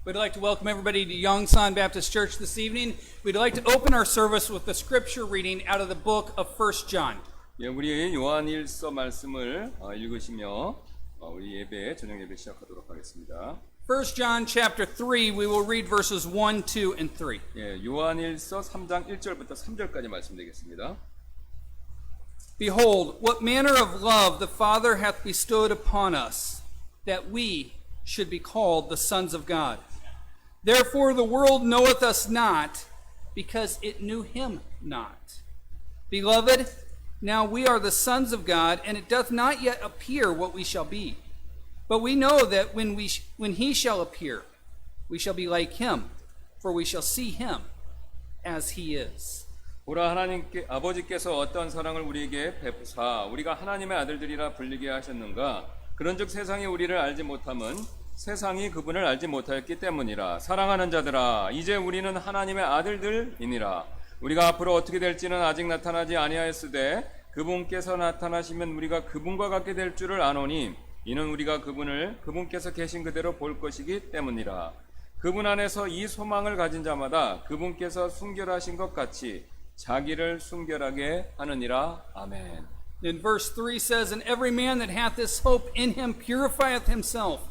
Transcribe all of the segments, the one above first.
We'd like to welcome everybody to Yongsan Baptist Church this evening. We'd like to open our service with the scripture reading out of the book of 1 John. 예, 우리 요한일서 말씀을 읽으시며 우리 예배, 저녁 예배 시작하도록 하겠습니다. 1 John chapter 3, we will read verses 1, 2, and 3. 예, 요한일서 3장 1절부터 3절까지 말씀드리겠습니다. Behold, what manner of love the Father hath bestowed upon us, that we should be called the sons of God. Therefore the world knoweth us not, because it knew him not. Beloved, now we are the sons of God, and it doth not yet appear what we shall be. But we know that when he shall appear, we shall be like him, for we shall see him as he is. 보라, 하나님께 아버지께서 어떠한 사랑을 우리에게 베푸사 우리가 하나님의 아들들이라 불리게 하셨는가. 그런즉 세상이 우리를 알지 못함은 세상이 그분을 알지 못하였기 때문이라. 사랑하는 자들아, 이제 우리는 하나님의 아들들이니라. 우리가 앞으로 어떻게 될지는 아직 나타나지 아니하였으되 그분께서 나타나시면 우리가 그분과 같게 될 줄을 아노니 이는 우리가 그분을 그분께서 계신 그대로 볼 것이기 때문이라. 그분 안에서 이 소망을 가진 자마다 그분께서 순결하신 것 같이 자기를 순결하게 하느니라. 아멘. In verse 3 says, And every man that hath this hope in him purifieth himself,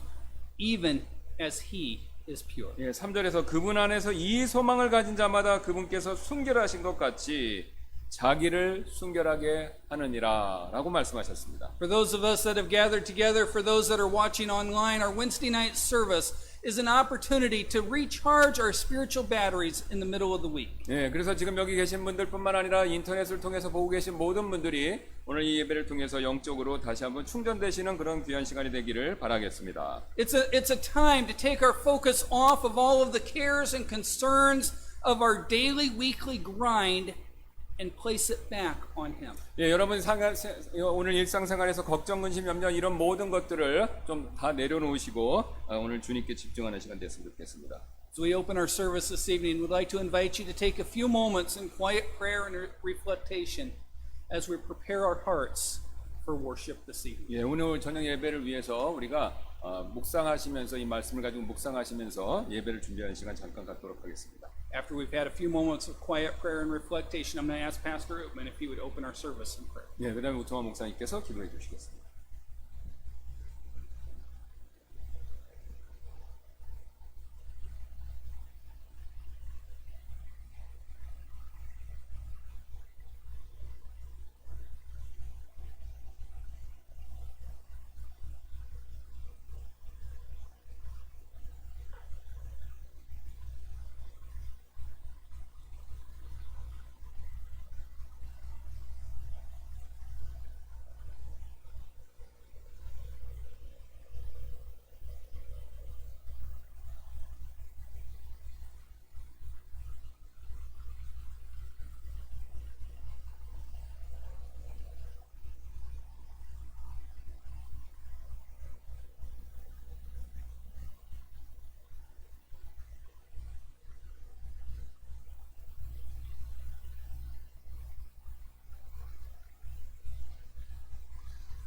even as he is pure. 예, 3절에서 그분 안에서 이 소망을 가진 자마다 그분께서 순결하신 것 같이 자기를 순결하게 하느니라 라고 말씀하셨습니다. For those of us that have gathered together, for those that are watching online, our Wednesday night service is an opportunity to recharge our spiritual batteries in the middle of the week. 예, 그래서 지금 여기 계신 분들뿐만 아니라 인터넷을 통해서 보고 계신 모든 분들이 오늘 이 예배를 통해서 영적으로 다시 한번 충전되시는 그런 귀한 시간이 되기를 바라겠습니다. It's a time to take our focus off of all of the cares and concerns of our daily, weekly grind and place it back on him. 예, 여러분 오늘 일상생활에서 걱정, 근심, 염려 이런 모든 것들을 좀 다 내려놓으시고 오늘 주님께 집중하는 시간 됐으면 좋겠습니다. As we open our service this evening, we'd like to invite you to take a few moments in quiet prayer and reflection as we prepare our hearts for worship this evening. 예, 오늘 저녁 예배를 위해서 우리가 묵상하시면서 이 말씀을 가지고 묵상하시면서 예배를 준비하는 시간 잠깐 갖도록 하겠습니다. After we've had a few moments of quiet prayer and reflection, I'm going to ask Pastor Utman if he would open our service in prayer. 예, 그다음에 우통화 목사님께서 기도해 주시겠습니다.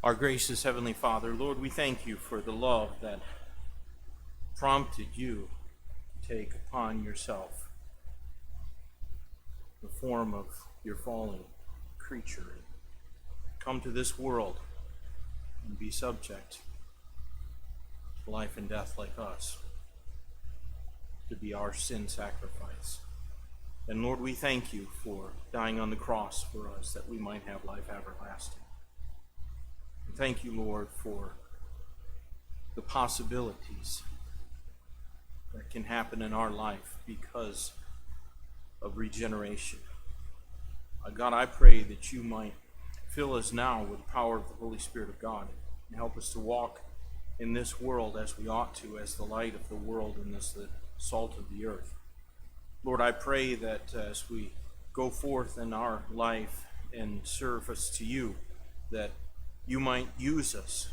Our gracious Heavenly Father, Lord, we thank you for the love that prompted you to take upon yourself the form of your fallen creature, come to this world and be subject to life and death like us, to be our sin sacrifice. And Lord, we thank you for dying on the cross for us that we might have life everlasting. Thank you, Lord, for the possibilities that can happen in our life because of regeneration. God, I pray that you might fill us now with the power of the Holy Spirit of God and help us to walk in this world as we ought to, as the light of the world and as the salt of the earth. Lord, I pray that as we go forth in our life and service to you, that you might use us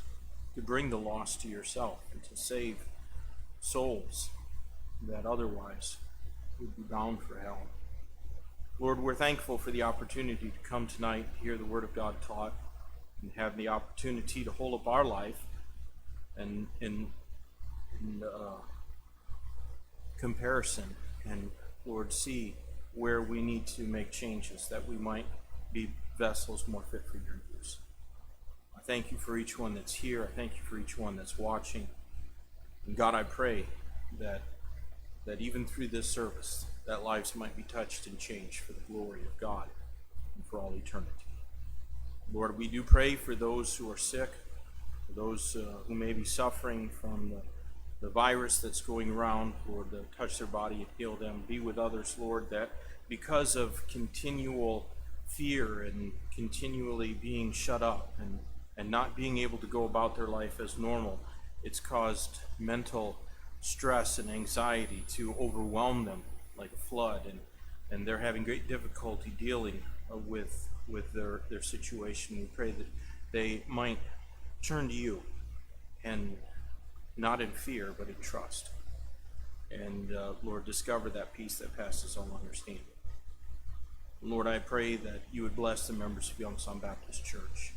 to bring the lost to yourself and to save souls that otherwise would be bound for hell. Lord, we're thankful for the opportunity to come tonight, hear the Word of God taught, and have the opportunity to hold up our life and comparison and, Lord, see where we need to make changes that we might be vessels more fit for your use. I thank you for each one that's here. I thank you for each one that's watching. And God, I pray that even through this service, that lives might be touched and changed for the glory of God and for all eternity. Lord, we do pray for those who are sick, for those who may be suffering from the virus that's going around. Lord, touch their body and heal them. Be with others, Lord, that because of continual fear and continually being shut up and not being able to go about their life as normal, it's caused mental stress and anxiety to overwhelm them like a flood, and they're having great difficulty dealing with their situation. We pray that they might turn to you, and not in fear, but in trust. And Lord, discover that peace that passes all understanding. Lord, I pray that you would bless the members of Youngstown Baptist Church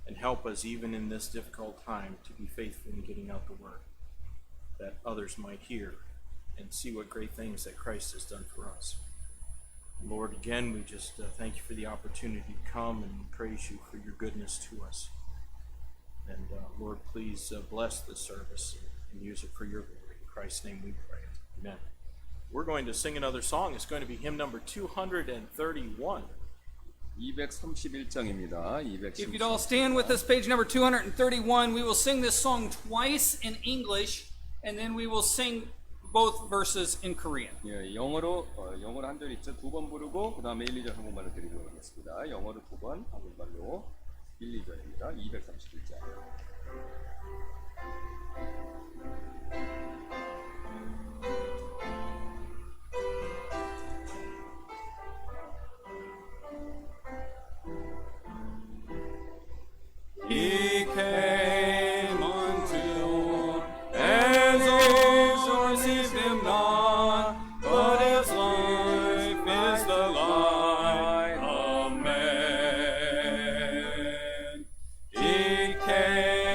and help us even in this difficult time to be faithful in getting out the word, that others might hear and see what great things that Christ has done for us. Lord, again, we just thank you for the opportunity to come and praise you for your goodness to us. And Lord, please bless this service and use it for your glory. In Christ's name we pray. Amen. We're going to sing another song. It's going to be hymn number 231. 231장입니다. If you'd all stand with us, page number 231, we will sing this song twice in English, and then we will sing both verses in Korean. 예, 영어로 한 절 있죠. 두 번 부르고 그 다음에 1, 2절 한국말로 드리도록 하겠습니다. 영어로 두 번, 한국말로 1, 2절입니다. 231장. He came unto and those received him not, but his life is the light of man. He came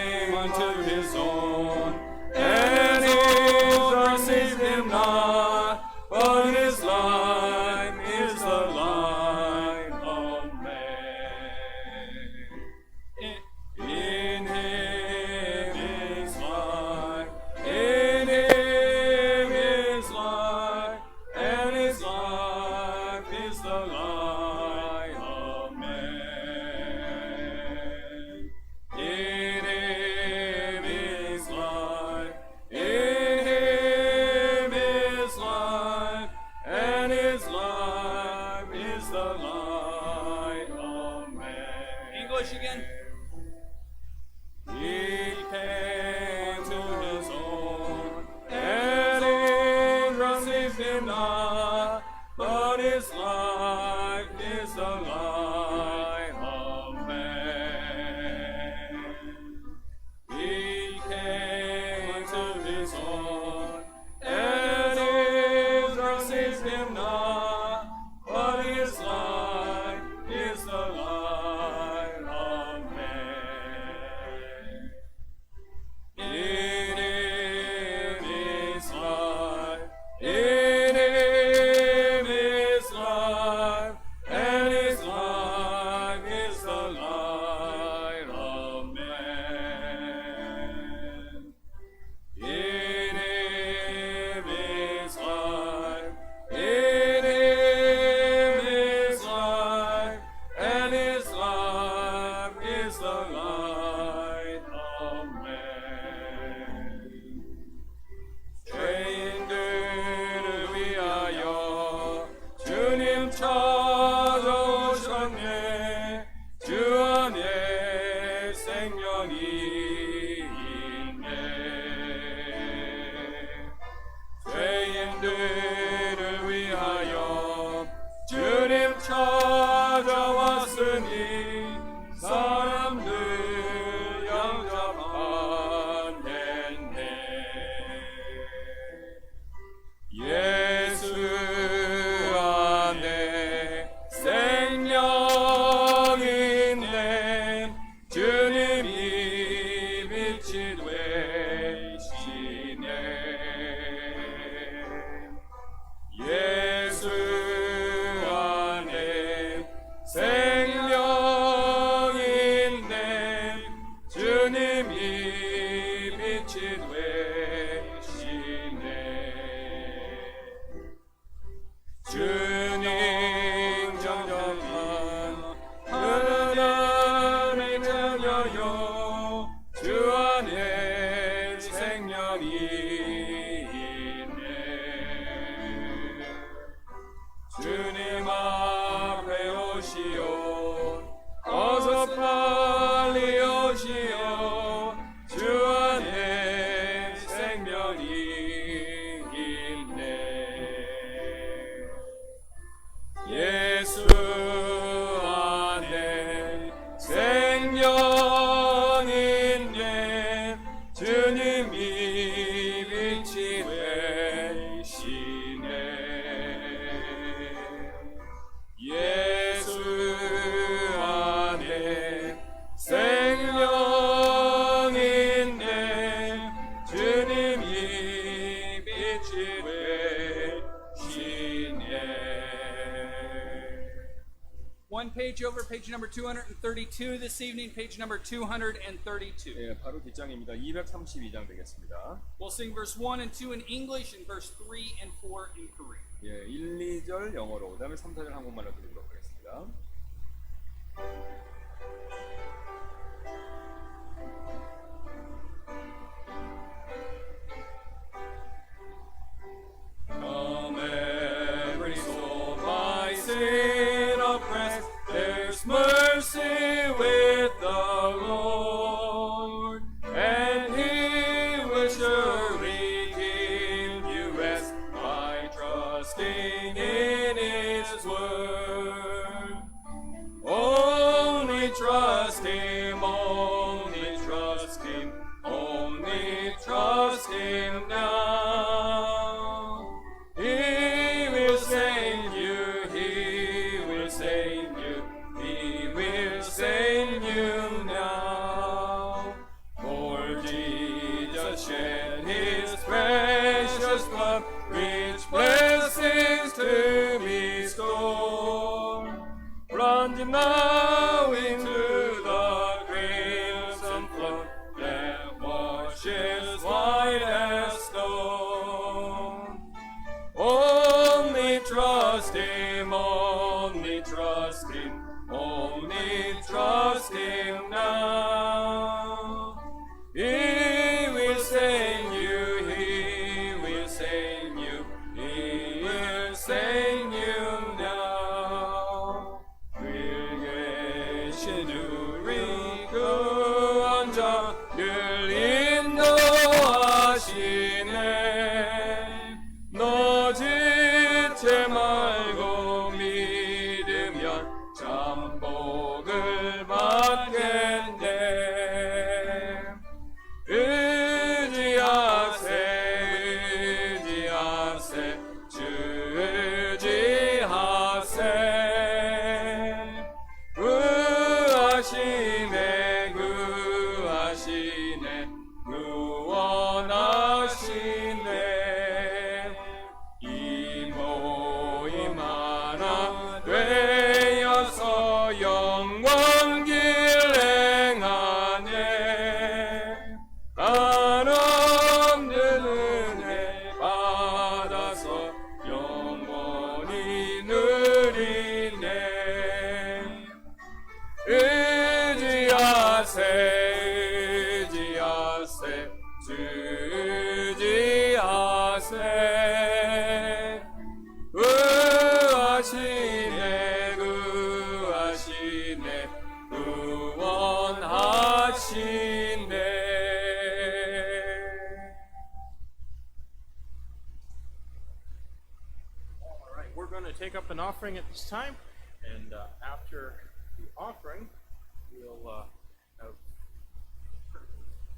빛이 되시네. 주님 정정한 하나님의 자녀여, 주 안에 생명이 있네. 주님 앞에 오시오, 어서 빨리 오시오. 주 안에 생명이 있네. 예수 안에 생명 있네. 주님이 빛이 되시네. 예수 안에 생명 있네. 주님이 빛이 되시네. One page over, page number 232 this evening, page number 232. 예, 바로 뒷장입니다. 232장 되겠습니다. We'll sing verse 1 and 2 in English and verse 3 and 4 in Korean. 예, 1, 2절 영어로, 그 다음에 3, 4절 한국말로 드리도록 하겠습니다. Come every soul by sin oppressed, there's mercy with the Lord, and He will surely give you rest by trusting in His word. Only trust Him, only trust Him, only trust Him now. He will save you, He will save you, He will save you now. For Jesus shed His precious blood, rich blessings to bestow. Plunge now into the crimson flood that washes white as snow. Only trust Him, only trust Him, only trust Him now. He will save you, He will save you, He will save you now. 늘 계신 우리 구원자 늘 인도하시네. 너 지체 말고 믿으면 참 복을 받겠네. 의지하세, 의지하세, 주 의지하세. 구하시네, 구하시네, 구원하시네. 이 모임 하나 되어서 영원 길 행하네. 한없는 은혜 받아서 영원히 누리네. 의지하세, 의지하세, 주 의지하세. 구하시네, 구하시네, 구원하시네. All right, we're going to take up an offering at this time, and after the offering, we'll have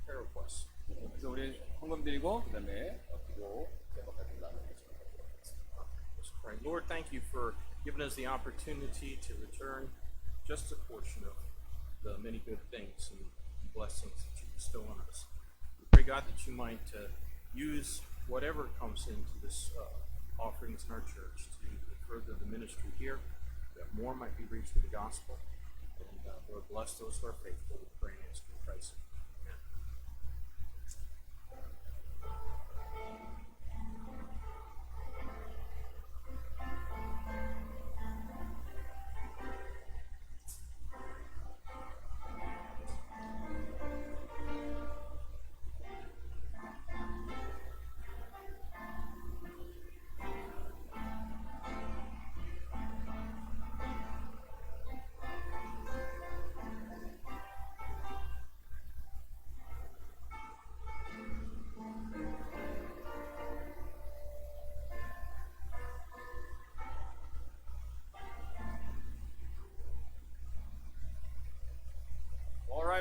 prayer requests. 그래서 우리 헌금 드리고 그다음에 기도 제목까지 나누겠습니다. Let's pray. Lord, thank you for giving us the opportunity to return just a portion of the many good things and blessings that you bestow on us. We pray, God, that you might use whatever comes into this offerings in our church to further the ministry here, that more might be reached with the gospel. And Lord, bless those who are faithful. We pray and ask in Christ. Amen.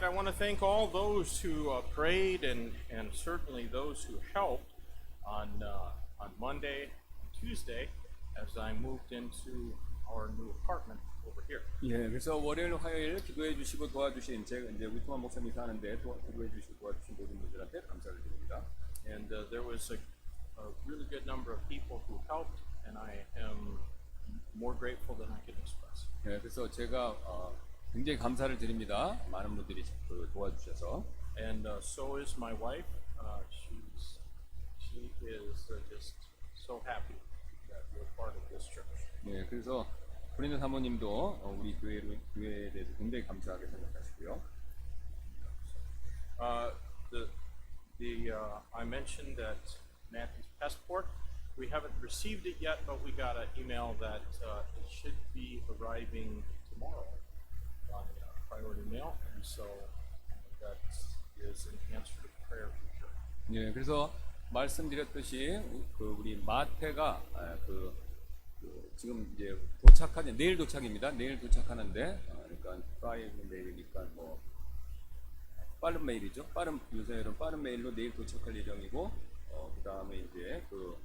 I want to thank all those who prayed and certainly those who helped on Monday and Tuesday as I moved into our new apartment over here. 예, 그래서 월요일, 화요일 기도해 주시고 도와주신 제가 이제 우트만 목사님이 사는데 기도해 주시고 도와주신 모든 분들한테 감사를 드립니다. And there was a really good number of people who helped, and I am more grateful than I can express. 예, 그래서 제가 굉장히 감사를 드립니다. 많은 분들이 도와주셔서. And so is my wife. She is just so happy that we're part of this church. 예, 그래서 브린든 사모님도 우리 교회에 대해서 굉장히 감사하게 생각하시고요. I mentioned that Matthew's passport. We haven't received it yet, but we got an email that it should be arriving tomorrow on priority mail, and so that is an answer to prayer feature. 예, 그래서 말씀드렸듯이 우리 마태가 지금 이제 내일 도착입니다. 내일 도착하는데 그러니까 프라이드 메일이니까 뭐 빠른 메일이죠. 요새는 빠른 메일로 내일 도착할 예정이고 그 다음에 이제 그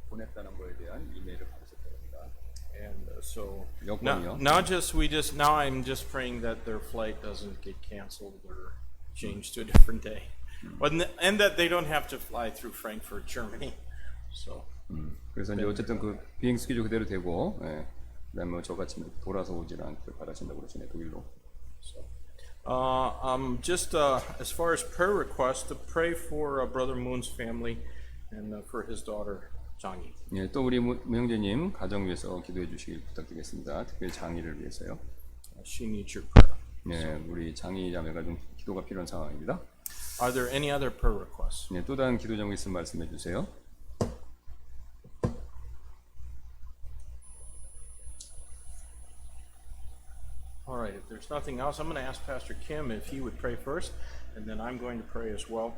보냈다는 거에 대한 이메일을 받으실 겁니다. And so 여권이요. now I'm just praying that their flight doesn't get canceled or changed to a different day, and that they don't have to fly through Frankfurt, Germany. So. 그래서 이제 어쨌든 그 비행 스케줄 그대로 되고, 예, 그다음에 저같이 돌아서 오지는 않길 바라신다고 그러시네 독일로. So, just as far as prayer requests, to pray for Brother Moon's family and for his daughter 장이. 예, 또 우리 형제님 가정 위해서 기도해 주시길 부탁드리겠습니다. 특별히 장이를 위해서요. She needs your prayer. 예, 우리 장이 자매가 좀 기도가 필요한 상황입니다. Are there any other prayer requests? 예, 또 다른 기도 제목 있으면 말씀해 주세요. All right, if there's nothing else, I'm going to ask Pastor Kim if he would pray first, and then I'm going to pray as well,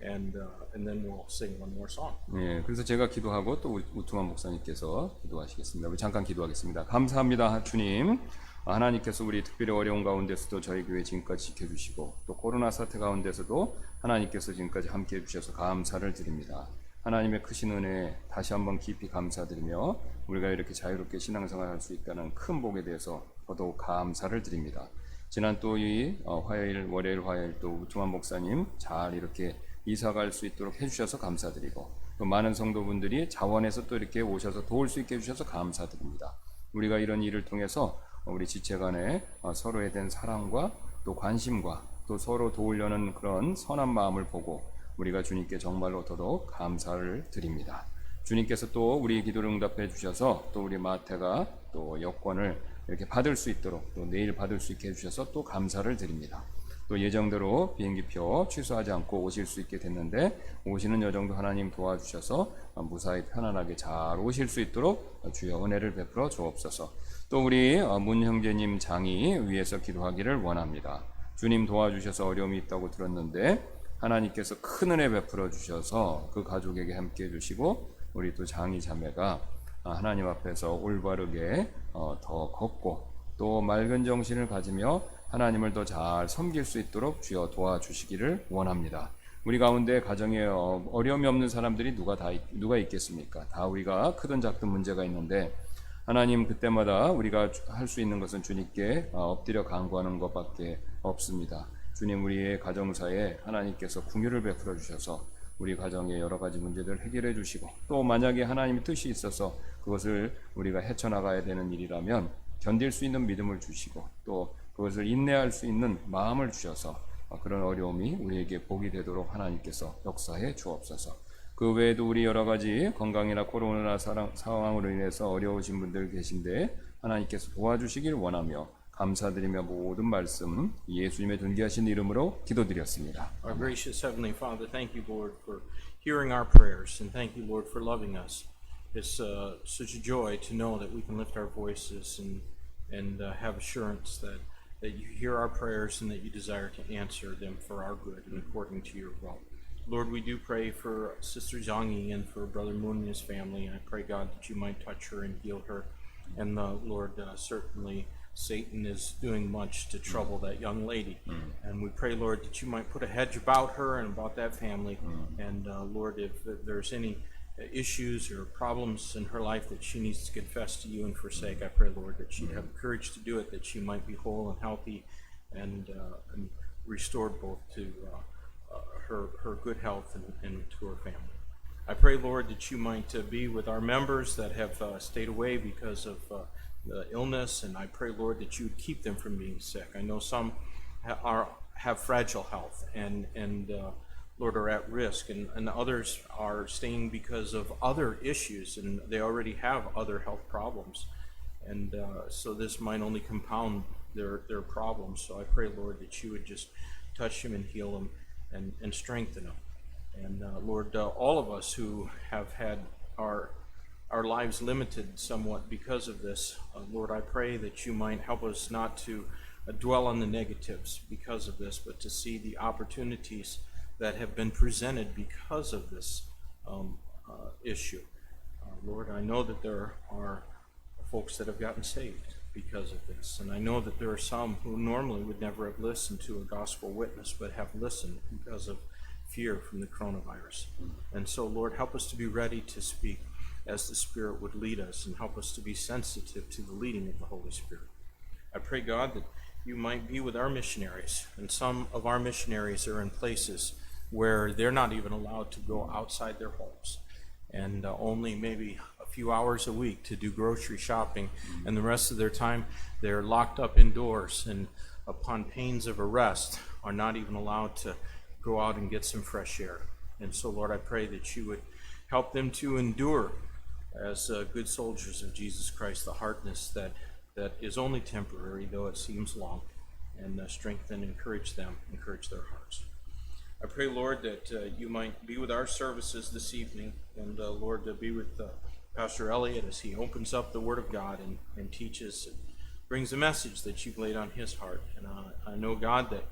and then we'll sing one more song. 예, 그래서 제가 기도하고 또 우투만 목사님께서 기도하시겠습니다. 우리 잠깐 기도하겠습니다. 감사합니다, 주님. 하나님께서 우리 특별히 어려운 가운데서도 저희 교회 지금까지 지켜주시고 또 코로나 사태 가운데서도 하나님께서 지금까지 함께해 주셔서 감사를 드립니다. 하나님의 크신 은혜에 다시 한번 깊이 감사드리며 우리가 이렇게 자유롭게 신앙생활 할 수 있다는 큰 복에 대해서 더더욱 감사를 드립니다. 지난 또 이 화요일, 월요일, 화요일 또 우투만 목사님 잘 이렇게 이사 갈 수 있도록 해주셔서 감사드리고 또 많은 성도분들이 자원해서 또 이렇게 오셔서 도울 수 있게 해주셔서 감사드립니다. 우리가 이런 일을 통해서 우리 지체 간에 서로에 대한 사랑과 또 관심과 또 서로 도우려는 그런 선한 마음을 보고 우리가 주님께 정말로 더더욱 감사를 드립니다. 주님께서 또 우리 기도를 응답해 주셔서 또 우리 마태가 또 여권을 이렇게 받을 수 있도록 또 내일 받을 수 있게 해주셔서 또 감사를 드립니다. 또 예정대로 비행기표 취소하지 않고 오실 수 있게 됐는데 오시는 여정도 하나님 도와주셔서 무사히 편안하게 잘 오실 수 있도록 주여 은혜를 베풀어 주옵소서. 또 우리 문 형제님 장이 위해서 기도하기를 원합니다. 주님 도와주셔서 어려움이 있다고 들었는데 하나님께서 큰 은혜 베풀어 주셔서 그 가족에게 함께 해주시고 우리 또 장이 자매가 하나님 앞에서 올바르게 더 걷고 또 맑은 정신을 가지며 하나님을 더 잘 섬길 수 있도록 주여 도와주시기를 원합니다. 우리 가운데 가정에 어려움이 없는 사람들이 누가 있겠습니까? 다 우리가 크든 작든 문제가 있는데 하나님 그때마다 우리가 할 수 있는 것은 주님께 엎드려 간구하는 것밖에 없습니다. 주님 우리의 가정사에 하나님께서 긍휼을 베풀어 주셔서 우리 가정의 여러 가지 문제들을 해결해 주시고 또 만약에 하나님의 뜻이 있어서 그것을 우리가 헤쳐나가야 되는 일이라면 견딜 수 있는 믿음을 주시고 또 그것을 인내할 수 있는 마음을 주셔서 그런 어려움이 우리에게 복이 되도록 하나님께서 역사해 주옵소서. 그 외에도 우리 여러 가지 건강이나 코로나 상황으로 인해서 어려우신 분들 계신데 하나님께서 도와주시길 원하며 감사드리며 모든 말씀 예수님의 존귀하신 이름으로 기도드렸습니다. Our gracious Heavenly Father, thank you, Lord, for hearing our prayers, and thank you, Lord, for loving us. It's such a joy to know that we can lift our voices and have assurance that you hear our prayers and that you desire to answer them for our good and according to your will. Lord, we do pray for Sister Zhang and for Brother Moon and his family. I pray, God, that you might touch her and heal her. And Lord, certainly Satan is doing much to trouble that young lady. And we pray, Lord, that you might put a hedge about her and about that family. And Lord, if there's any issues or problems in her life that she needs to confess to you and forsake, I pray, Lord, that she'd have the courage to do it, that she might be whole and healthy and restored both to her good health and to her family. I pray, Lord, that you might be with our members that have stayed away because of the illness, and I pray, Lord, that you would keep them from being sick. I know some have fragile health and Lord, are at risk, and others are staying because of other issues, and they already have other health problems. And so this might only compound their problems. So I pray, Lord, that you would just touch them and heal them and strengthen them. And Lord, all of us who have had our lives limited somewhat because of this, Lord, I pray that you might help us not to dwell on the negatives because of this, but to see the opportunities that have been presented because of this issue. Lord, I know that there are folks that have gotten saved because of this, and I know that there are some who normally would never have listened to a gospel witness but have listened because of fear from the coronavirus. And so, Lord, help us to be ready to speak as the Spirit would lead us, and help us to be sensitive to the leading of the Holy Spirit. I pray, God, that you might be with our missionaries, and some of our missionaries are in places where they're not even allowed to go outside their homes, and only maybe a few hours a week to do grocery shopping, and the rest of their time they're locked up indoors, and upon pains of arrest are not even allowed to go out and get some fresh air. And so, Lord, I pray that you would help them to endure as good soldiers of Jesus Christ the hardness that is only temporary, though it seems long, and strengthen, encourage them, encourage their hearts. I pray, Lord, that you might be with our services this evening, and Lord, be with Pastor Elliott as he opens up the Word of God and teaches and brings a message that you've laid on his heart. And I know, God, that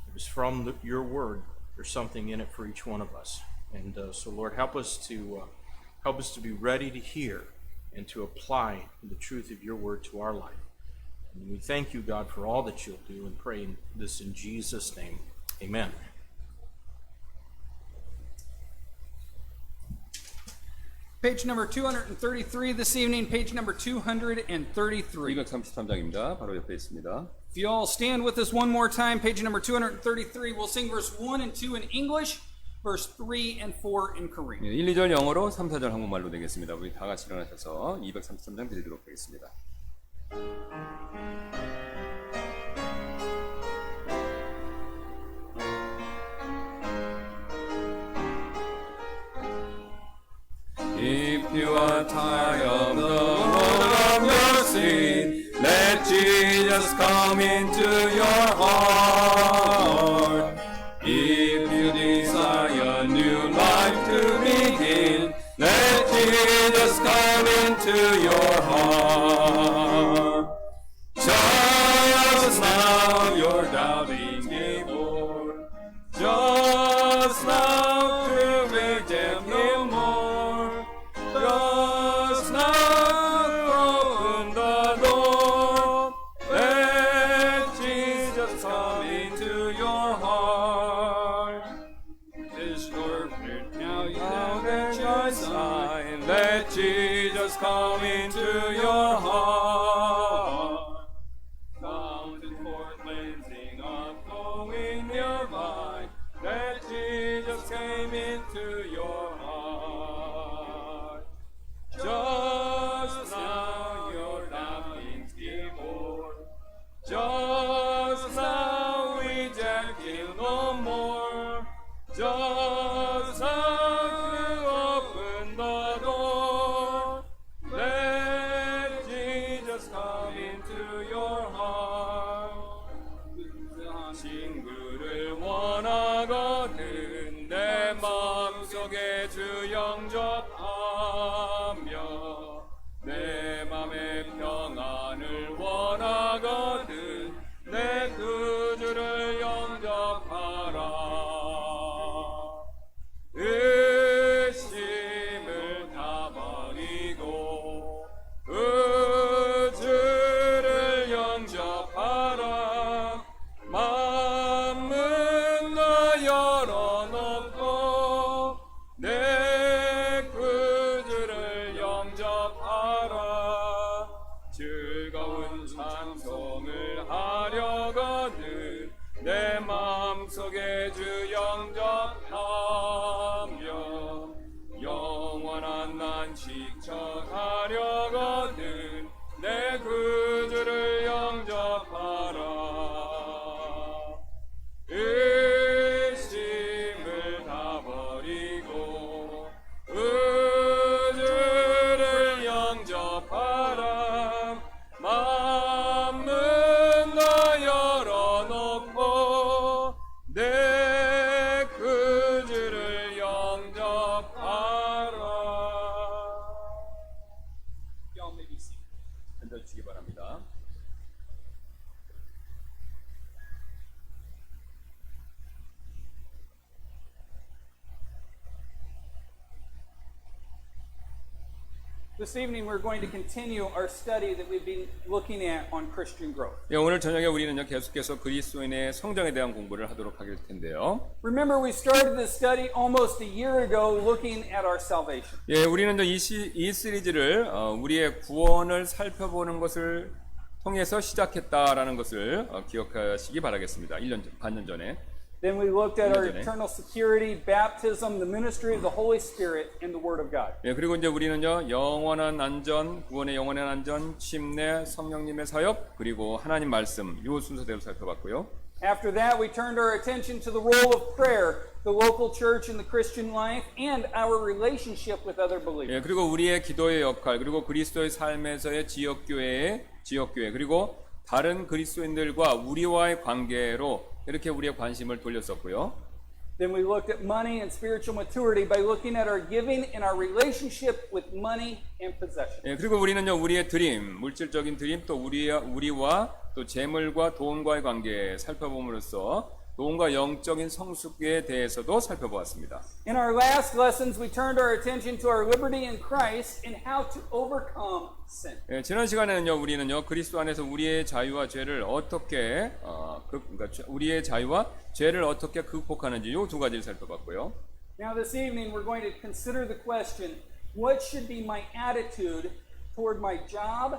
it was from your Word. There's something in it for each one of us. And so, Lord, help us to be ready to hear and to apply the truth of your Word to our life. And we thank you, God, for all that you'll do, and pray this in Jesus' name. Amen. Page number 233 this evening, page number 233. 233장입니다. 바로 옆에 있습니다. If you all stand with us one more time, page number 233, we'll sing verse 1 and 2 in English, verse 3 and 4 in Korean. 1, 2절 영어로 3, 4절 한국말로 되겠습니다. 우리 다 같이 일어나셔서 233장 드리도록 하겠습니다. If you are tired of the load of your sin, let Jesus come into your heart. If you desire new life to begin, let Jesus come into your heart. Just now you're doubting before, just now to make them no more. Just now open the door, let Jesus come into your heart. This your prayer now, you let your sign, let Jesus come into your heart. Fountain for cleansing of flowing your mind, let Jesus come into your heart. Just now your doubtings give o'er, just now reject him no more, just now you open the door, let Jesus come into your heart. 친구를 원하거든 내 마음속에 주 영접하며 내 맘의 평안을 원하거든 내 구주를 영접하라. 의심을 다 버리고 구주를 영접 지쳐가려거든 내 구주를 영접하라. 의심을 다 버리고 구주를 영접하라. 만문 다 열어놓고 내 구주를 영접하라. Y'all may be seated. 앉아주시기 바랍니다. This evening, we're going to continue our study that we've been looking at on Christian growth. 예, 오늘 저녁에 우리는 계속해서 그리스도인의 성장에 대한 공부를 하도록 하게 될 텐데요. Remember, we started this study almost a year ago looking at our salvation. 예, 우리는 이 시리즈를 우리의 구원을 살펴보는 것을 통해서 시작했다라는 것을 기억하시기 바라겠습니다. 1년 반년 전에. Then we looked at our 전에. eternal security, baptism, the ministry of the Holy Spirit, and the Word of God. 예, 그리고 이제 우리는요, 영원한 안전, 구원의 영원한 안전, 침례, 성령님의 사역, 그리고 하나님 말씀, 요 순서대로 살펴봤고요. After that, we turned our attention to the role of prayer, the local church in the Christian life, and our relationship with other believers. 예, 그리고 우리의 기도의 역할, 그리고 그리스도의 삶에서의 지역교회, 그리고 다른 그리스도인들과 우리와의 관계로 이렇게 우리의 관심을 돌렸었고요. Then we looked at money and spiritual maturity by looking at our giving and our relationship with money and possession. 예, 그리고 우리는요, 우리의 드림, 물질적인 드림, 또 우리와 또 재물과 돈과의 관계 살펴봄으로써 돈과 영적인 성숙에 대해서도 살펴보았습니다. In our last lessons, we turned our attention to our liberty in Christ and how to overcome sin. 예, 지난 시간에는요, 우리는요, 그리스도 안에서 우리의 자유와 죄를 어떻게 우리의 자유와 죄를 어떻게 극복하는지 이 두 가지를 살펴봤고요. Now this evening, we're going to consider the question, what should be my attitude toward my job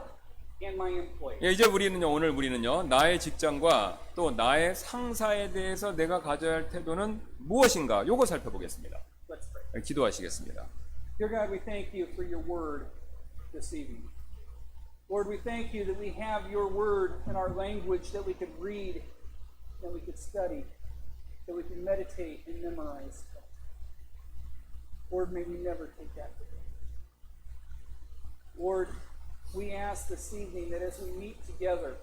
and my employer? 예, 이제 오늘 우리는요, 나의 직장과 또 나의 상사에 대해서 내가 가져야 할 태도는 무엇인가? 요거 살펴보겠습니다. Let's pray. 예, 기도하시겠습니다. Dear God, we thank you for your word this evening. Lord, we thank you that we have your word in our language that we could read, that we could study, that we could meditate and memorize. Lord, may we never take that for granted. Lord, we ask this evening that as we meet together,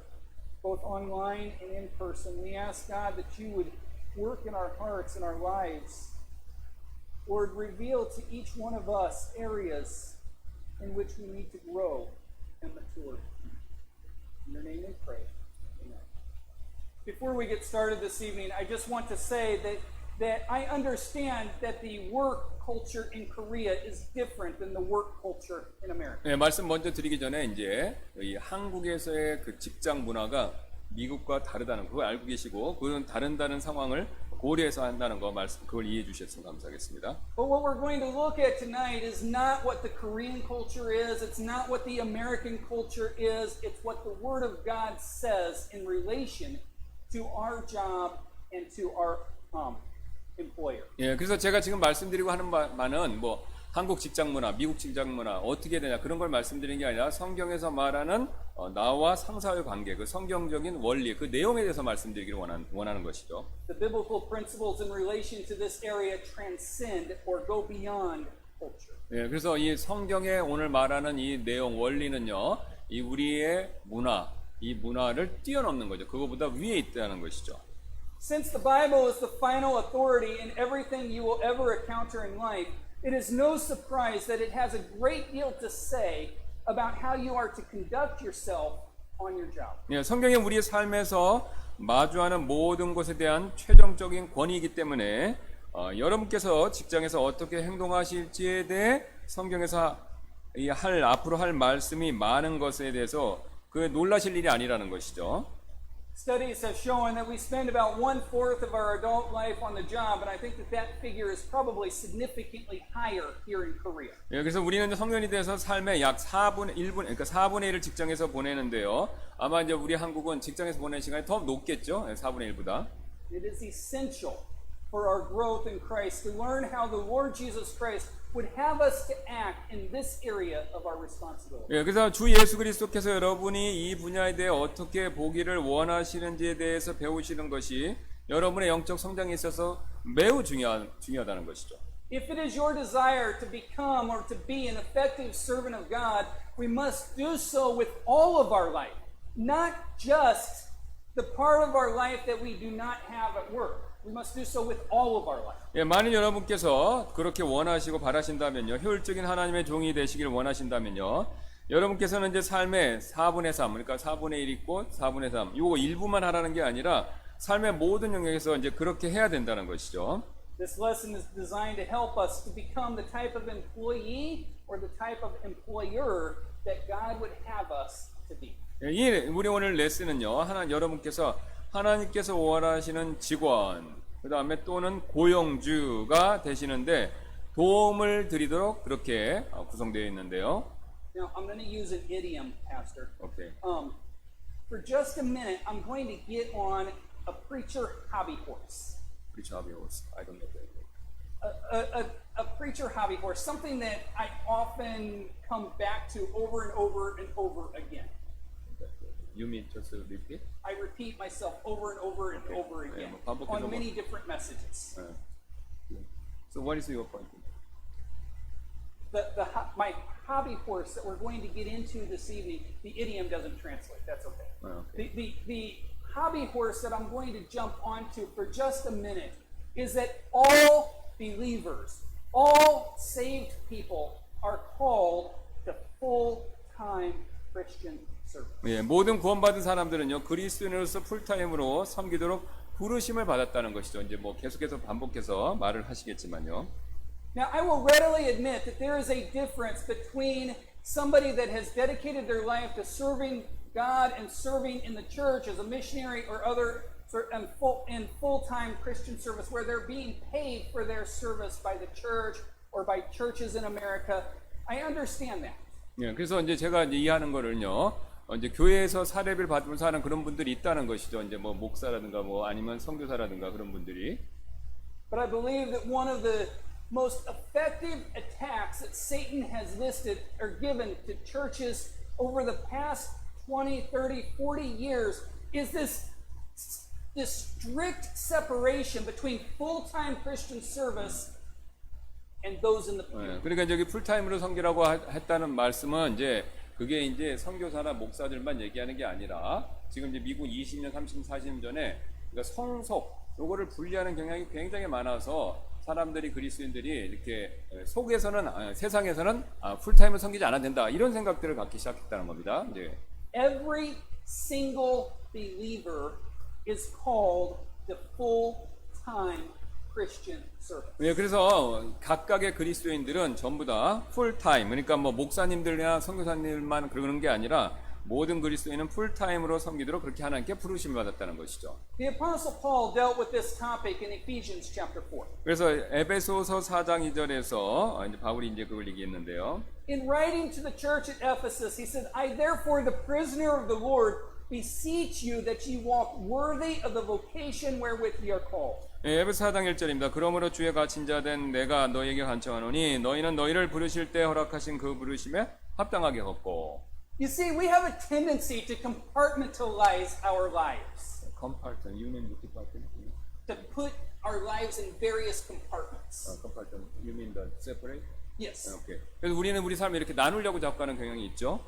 both online and in person, we ask, God, that you would work in our hearts and our lives. Lord, reveal to each one of us areas in which we need to grow and mature. In your name we pray. Amen. Before we get started this evening, I just want to say that I understand that the work culture in Korea is different than the work culture in America. 네, 말씀 먼저 드리기 전에 이제 이 한국에서의 그 직장 문화가 미국과 다르다는 그걸 알고 계시고 그런 다른 상황을 고려해서 한다는 거 말씀 그걸 이해해 주셨으면 감사하겠습니다. But what we're going to look at tonight is not what the Korean culture is, it's not what the American culture is, it's what the Word of God says in relation to our job and to our employer. 예, 그래서 제가 지금 말씀드리고 하는 바는 뭐 한국 직장 문화, 미국 직장 문화 어떻게 되냐 그런 걸 말씀드리는 게 아니라 성경에서 말하는 나와 상사의 관계, 그 성경적인 원리, 그 내용에 대해서 말씀드리기를 원하는 것이죠. The biblical principles in relation to this area transcend or go beyond culture. 예, 그래서 이 성경에 오늘 말하는 이 내용 원리는요, 이 우리의 문화, 이 문화를 뛰어넘는 거죠. 그거보다 위에 있다는 것이죠. Since the Bible is the final authority in everything you will ever encounter in life, it is no surprise that it has a great deal to say about how you are to conduct yourself on your job. 예, 성경이 우리의 삶에서 마주하는 모든 것에 대한 최종적인 권위이기 때문에 여러분께서 직장에서 어떻게 행동하실지에 대해 성경에서 앞으로 할 말씀이 많은 것에 대해서 그 놀라실 일이 아니라는 것이죠. Studies have shown that we spend about 1/4 of our adult life on the job, and I think that figure is probably significantly higher here in Korea. 예, 그래서 우리는 성년이 돼서 삶의 약 4분의 1분, 그러니까 4분의 1을 직장에서 보내는데요. 아마 이제 우리 한국은 직장에서 보내는 시간이 더 높겠죠. 4분의 1보다. It is essential for our growth in Christ, to learn how the Lord Jesus Christ would have us to act in this area of our responsibility. 예, 그래서 주 예수 그리스도께서 여러분이 이 분야에 대해 어떻게 보기를 원하시는지에 대해서 배우시는 것이 여러분의 영적 성장에 있어서 매우 중요하다는 것이죠. If it is your desire to become or to be an effective servant of God, we must do so with all of our life, not just the part of our life that we do not have at work. We must do so with all of our life. 예, 만일 여러분께서 그렇게 원하시고 바라신다면요, 효율적인 하나님의 종이 되시기를 원하신다면요, 여러분께서는 이제 삶의 4분의 3, 그러니까 4분의 1 있고 4분의 3, 이거 일부만 하라는 게 아니라 삶의 모든 영역에서 이제 그렇게 해야 된다는 것이죠. This lesson is designed to help us to become the type of employee or the type of employer that God would have us to be. 예, 우리 오늘 레슨은요, 여러분께서 하나님께서 원하시는 직원, 그 다음에 또는 고용주가 되시는데 도움을 드리도록 그렇게 구성되어 있는데요. Now, I'm going to use an idiom, Pastor. 오케이. For just a minute, I'm going to get on a preacher hobby horse. Which hobby horse? I don't know that. A preacher hobby horse, something that I often come back to over and over and over again. You mean just repeat? I repeat myself over and over and over again 반복해서 on many different messages. So what is your point? My hobby horse that we're going to get into this evening, the idiom doesn't translate. That's okay. Okay. The hobby horse that I'm going to jump onto for just a minute is that all believers, all saved people are called to full-time Christian service. 예, 모든 구원받은 사람들은요, 그리스도인으로서 풀타임으로 섬기도록 부르심을 받았다는 것이죠. 이제 뭐 계속해서 반복해서 말을 하시겠지만요. Now, I will readily admit that there is a difference between somebody that has dedicated their life to serving God and serving in the church as a missionary or other in full-time Christian service where they're being paid for their service by the church or by churches in America. I understand that. 예, 그래서 이제 제가 이제 이해하는 거를요, 이제 교회에서 사례비를 받으면서 하는 그런 분들이 있다는 것이죠. 이제 뭐 목사라든가 뭐 아니면 선교사라든가 그런 분들이. But I believe that one of the most effective attacks that Satan has listed or given to churches over the past 20, 30, 40 years is this strict separation between full-time Christian service and those in the pew. 예, 그러니까 저기 풀타임으로 섬기라고 했다는 말씀은 이제 그게 이제 선교사나 목사들만 얘기하는 게 아니라 지금 이제 미국 20년, 30년, 40년 전에 그러니까 성속 요거를 분리하는 경향이 굉장히 많아서 사람들이 그리스도인들이 이렇게 속에서는 세상에서는 풀타임을 섬기지 않아도 된다 이런 생각들을 갖기 시작했다는 겁니다. 이제 Every single believer is called the full-time Christian service. 예, 그래서 각각의 그리스도인들은 전부 다 풀타임, 그러니까 뭐 목사님들이나 선교사님만 그러는 게 아니라 모든 그리스도인은 풀타임으로 섬기도록 그렇게 하나님께 부르심을 받았다는 것이죠. The Apostle Paul dealt with this topic in Ephesians chapter 4. 그래서 에베소서 4장 2절에서 이제 바울이 이제 그걸 얘기했는데요. In writing to the church at Ephesus, he said, I therefore, the prisoner of the Lord, beseech you that ye walk worthy of the vocation wherewith ye are called. 예, 에베소 4장 1절입니다. 그러므로 주의 갇힌 자 된 내가 너희에게 간청하노니 너희는 너희를 부르실 때 허락하신 그 부르심에 합당하게 걷고. You see, we have a tendency to compartmentalize our lives, Compartment, you mean department? to put our lives in various compartments. Compartment, you mean the separate? Yes. 오케이. 그래서 우리는 우리 삶을 이렇게 나누려고 자꾸 하는 경향이 있죠.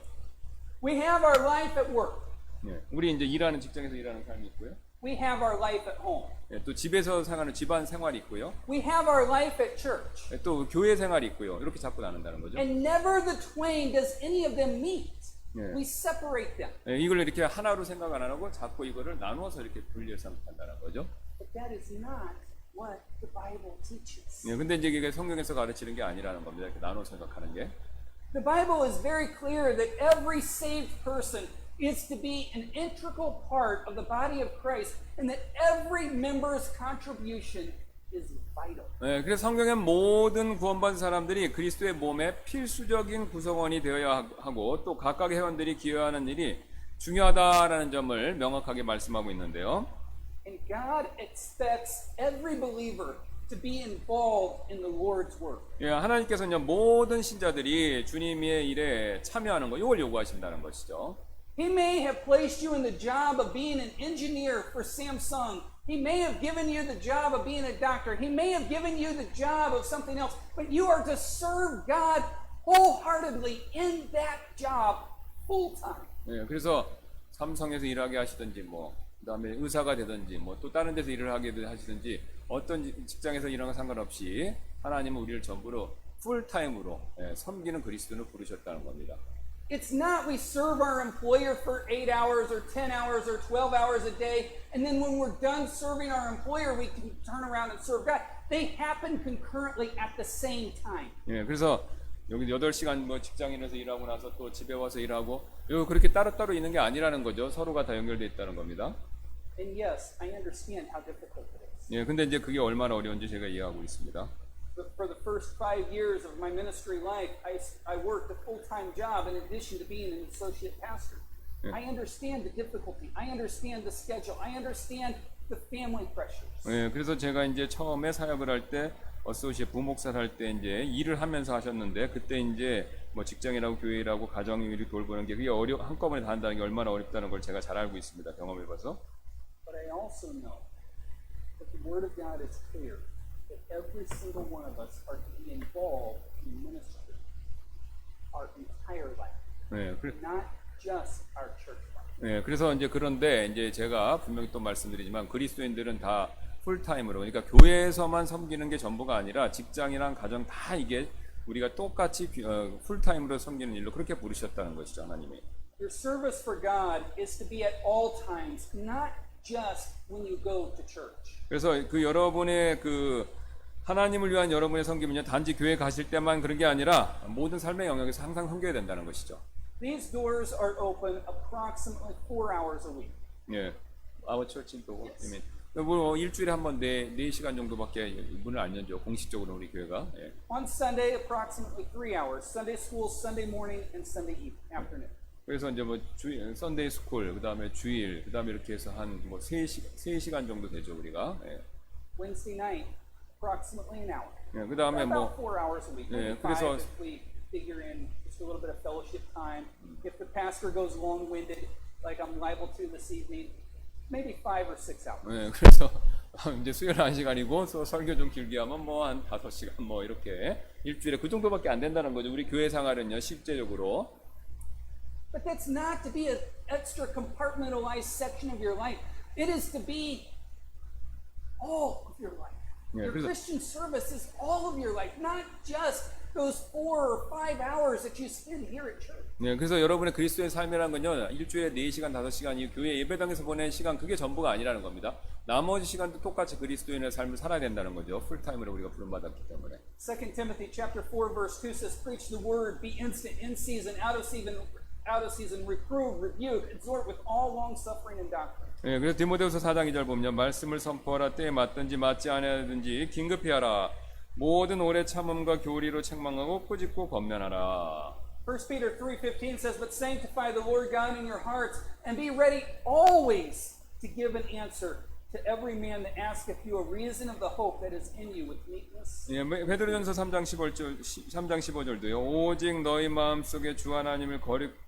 We have our life at work. 예, 우리 이제 일하는 직장에서 일하는 삶이 있고요. We have our life at home. 예, 또 집에서 생활하는 집안 생활이 있고요. We have our life at church. 예, 또 교회 생활이 있고요. 이렇게 자꾸 나눈다는 거죠. And never the twain does any of them meet. Yeah. We separate them. 예, 이걸 이렇게 하나로 생각 안 하고 자꾸 이거를 나누어서 이렇게 분리해서 생각한다는 거죠. But that is not what the Bible teaches. 예, 근데 이제 이게 성경에서 가르치는 게 아니라는 겁니다. 이렇게 나눠 생각하는 게. The Bible is very clear that every saved person is to be an integral part of the body of Christ and that every member's contribution is vital. 예, 그래서 성경의 모든 구원받은 사람들이 그리스도의 몸의 필수적인 구성원이 되어야 하고 또 각각의 회원들이 기여하는 일이 중요하다라는 점을 명확하게 말씀하고 있는데요. And God expects every believer to be involved in the Lord's work. 예, 하나님께서는요 모든 신자들이 주님의 일에 참여하는 거 이걸 요구하신다는 것이죠. He may have placed you in the job of being an engineer for Samsung. He may have given you the job of being a doctor. He may have given you the job of something else. But you are to serve God wholeheartedly in that job full time. 예, 그래서 삼성에서 일하게 하시든지 뭐 그다음에 의사가 되든지 뭐 또 다른 데서 일을 하게 하시든지 어떤 직장에서 일하는 건 상관없이 하나님은 우리를 전부로 풀타임으로 섬기는 그리스도를 부르셨다는 겁니다. It's not we serve our employer for 8 hours or 10 hours or 12 hours a day, and then when we're done serving our employer, we can turn around and serve God. They happen concurrently at the same time. 예, 그래서 여기 8시간 뭐 직장인에서 일하고 나서 또 집에 와서 일하고 요 그렇게 따로따로 있는 게 아니라는 거죠. 서로가 다 연결되어 있다는 겁니다. And yes, I understand how difficult it is. 예, 근데 이제 그게 얼마나 어려운지 제가 이해하고 있습니다. But for the first 5 years of my ministry life, I worked a full-time job in addition to being an associate pastor. I understand the difficulty. I understand the schedule. I understand the family pressures. 예, 그래서 제가 이제 처음에 사역을 할 때 어소시에 부목사를 할 때 이제 일을 하면서 하셨는데 그때 이제 뭐 직장이라고 교회라고 가정 일을 돌보는 게 그게 한꺼번에 다 한다는 게 얼마나 어렵다는 걸 제가 잘 알고 있습니다. 경험해봐서. But I also know that the Word of God is clear that every single one of us are to be involved in ministry our entire life, 예, not just our church life. 예, 그래서 이제 그런데 이제 제가 분명히 또 말씀드리지만 그리스도인들은 다 풀타임으로 그러니까 교회에서만 섬기는 게 전부가 아니라 직장이랑 가정 다 이게 우리가 똑같이 풀타임으로 섬기는 일로 그렇게 부르셨다는 것이죠, 하나님이. Your service for God is to be at all times, not just when you go to church. 그래서 그 여러분의 그 하나님을 위한 여러분의 섬김은요 단지 교회 가실 때만 그런 게 아니라 모든 삶의 영역에서 항상 섬겨야 된다는 것이죠. These doors are open approximately 4 hours a week. 예, our church in Togo. Yes. 뭐 일주일에 한 번 4시간 정도밖에 문을 안 열죠. 공식적으로 우리 교회가. 예. On Sunday, approximately 3 hours. Sunday school, Sunday morning, and Sunday afternoon. 그래서 이제 뭐 주일, 썬데이 스쿨, 그다음에 주일, 그다음에 이렇게 해서 한 뭐 3시간 정도 되죠, 우리가. 예. Wednesday night, approximately an hour. 예, 그다음에 About 뭐 4 hours a week. 예, Maybe 5 그래서 if we figure in just a little bit of fellowship time. If the pastor goes long-winded, like I'm liable to this evening, maybe 5 or 6 hours. 예, 그래서 이제 수요일 1시간이고 설교 좀 길게 하면 뭐 한 5시간 뭐 이렇게 일주일에 그 정도밖에 안 된다는 거죠. 우리 교회 생활은요, 실제적으로. But that's not to be an extra compartmentalized section of your life. It is to be all of your life. Yeah, Your 그래서- Christian service is all of your life, not just those 4 or 5 hours that you spend here at church. 네, 그래서 여러분의 그리스도의 삶이라는 건요, 일주일에 4시간, 5시간 이 교회 예배당에서 보낸 시간 그게 전부가 아니라는 겁니다. 나머지 시간도 똑같이 그리스도인의 삶을 살아야 된다는 거죠. 풀타임으로 우리가 부름받았기 때문에. 2 Timothy chapter 4 verse 2 says, "Preach the word, be instant in season, out of season, reprove, rebuke, exhort with all long suffering and doctrine." 예, 그래서 디모데후서 4장 2절 보면 말씀을 선포하라 때에 맞든지 맞지 아니하든지 긴급히 하라 모든 오래 참음과 교리로 책망하고 꾸짖고 권면하라. 1 Peter 3:15 says, "But sanctify the Lord God in your hearts, and be ready always to give an answer to every man that asketh you a reason of the hope that is in you with meekness." 예, 베드로전서 3장 15절도요. 오직 너희 마음속에 주 하나님을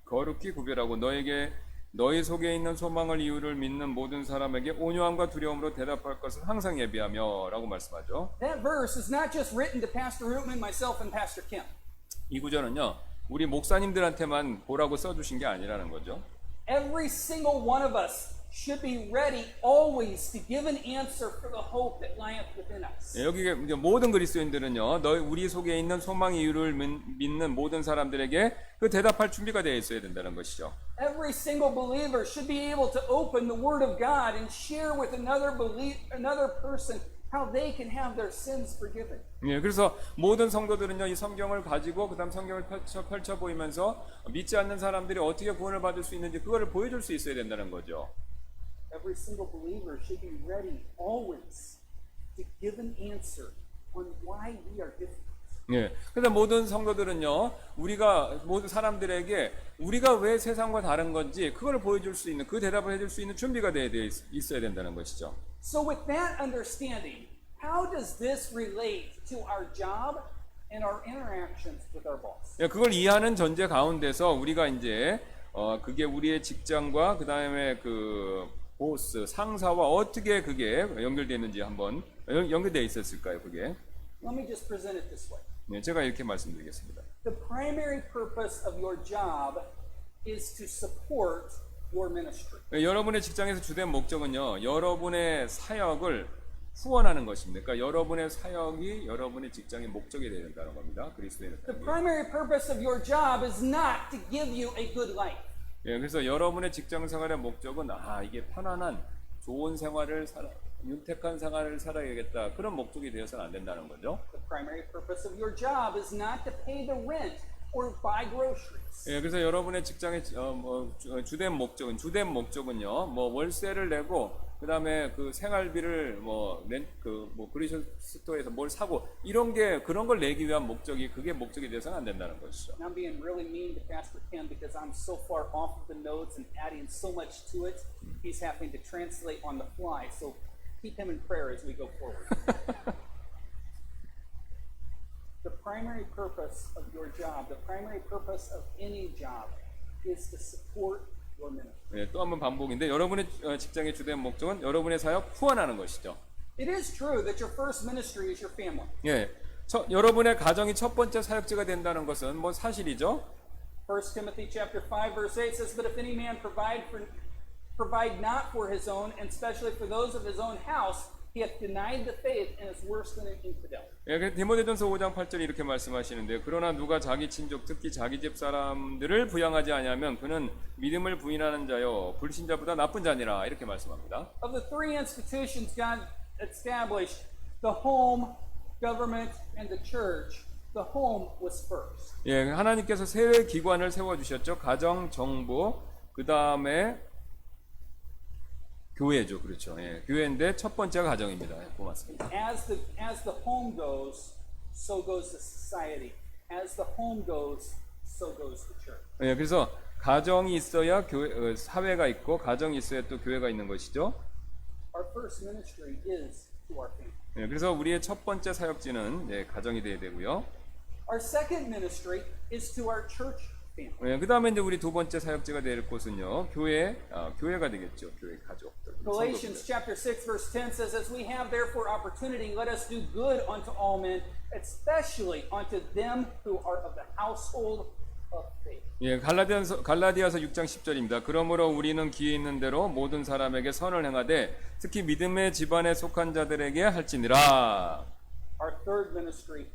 거룩히 구별하고 너희 속에 있는 소망을 이유를 믿는 모든 사람에게 온유함과 두려움으로 대답할 것을 항상 예비하며라고 말씀하죠. That verse is not just written to Pastor Rootman, myself, and Pastor Kim. 이 구절은요. 우리 목사님들한테만 보라고 써주신 게 아니라는 거죠. Every single one of us should be ready always to give an answer for the hope that lieth within us. 예, 여기 이제 모든 그리스도인들은요, 우리 속에 있는 소망 이유를 믿는 모든 사람들에게 그 대답할 준비가 되어 있어야 된다는 것이죠. Every single believer should be able to open the Word of God and share with another person how they can have their sins forgiven. 예, 그래서 모든 성도들은요, 이 성경을 가지고 그다음 성경을 펼쳐 보이면서 믿지 않는 사람들이 어떻게 구원을 받을 수 있는지 그거를 보여줄 수 있어야 된다는 거죠. Every single believer should be ready always to give an answer on why we are different. 예. 그래서 모든 성도들은요, 우리가 모든 사람들에게 우리가 왜 세상과 다른 건지 그걸 보여줄 수 있는 그 대답을 해줄 수 있는 준비가 있어야 된다는 것이죠. So, with that understanding, how does this relate to our job and our interactions with our boss? 예, 그걸 이해하는 전제 가운데서 우리가 이제 그게 우리의 직장과 그 다음에 그 보스 상사와 어떻게 그게 연결되어 있는지 한번 연결되어 있었을까요? 그게 Let me just present it this way. 네, 제가 이렇게 말씀드리겠습니다. The primary purpose of your job is to support your ministry. 여러분의 직장에서 주된 목적은요, 여러분의 사역을 후원하는 것입니다. 그러니까 여러분의 사역이 여러분의 직장의 목적이 되어야 된다는 겁니다. 그리스도인의 The 사역이. primary purpose of your job is not to give you a good life. 예, 그래서 여러분의 직장 생활의 목적은 이게 편안한 좋은 생활을 윤택한 생활을 살아야겠다 그런 목적이 되어서는 안 된다는 거죠. The primary purpose of your job is not to pay the rent or buy groceries. 예, 그래서 여러분의 직장의 주된 목적은요, 뭐 월세를 내고 그다음에 그 생활비를 그리션 스토어에서 뭘 사고 그런 걸 내기 위한 그게 목적이 되어서는 안 된다는 것이죠. And I'm being really mean to Pastor Tim because I'm so far off of the notes and adding so much to it. He's having to translate on the fly. So keep him in prayer as we go forward. The primary purpose of your job, the primary purpose of any job is to support your ministry. 예, 또 한번 반복인데 여러분의 직장의 주된 목적은 여러분의 사역 후원하는 것이죠. It is true that your first ministry is your family. 예, 여러분의 가정이 첫 번째 사역지가 된다는 것은 뭐 사실이죠. 1 Timothy chapter 5 verse 8 says, "But if any man provide not for his own, and especially for those of his own house, he hath denied the faith and is worse than an infidel." 예, 디모데전서 5장 8절에 이렇게 말씀하시는데, 그러나 누가 자기 친족 특히 자기 집 사람들을 부양하지 아니하면 그는 믿음을 부인하는 자요 불신자보다 나쁜 자니라 이렇게 말씀합니다. Of the three institutions God established, the home, government, and the church, the home was first. 예, 하나님께서 세 기관을 세워 주셨죠. 가정, 정부, 그 다음에 교회죠, 그렇죠. 예, 교회인데 첫 번째가 가정입니다. 예, 고맙습니다. As the home goes, so goes the society. As the home goes, so goes the church. 예, 그래서 가정이 있어야 사회가 있고 가정이 있어야 또 교회가 있는 것이죠. Our first ministry is to our family. 예, 그래서 우리의 첫 번째 사역지는 가정이 되어야 되고요. Our second ministry is to our church family. 예, 그 다음에 이제 우리 두 번째 사역지가 될 곳은요, 교회가 되겠죠. 교회 가족들. Galatians chapter 6 verse 10 says, "As we have therefore opportunity, let us do good unto all men, especially unto them who are of the household of faith." 예, 갈라디아서 6장 10절입니다. 그러므로 우리는 기회 있는 대로 모든 사람에게 선을 행하되 특히 믿음의 집안에 속한 자들에게 할지니라. Our third ministry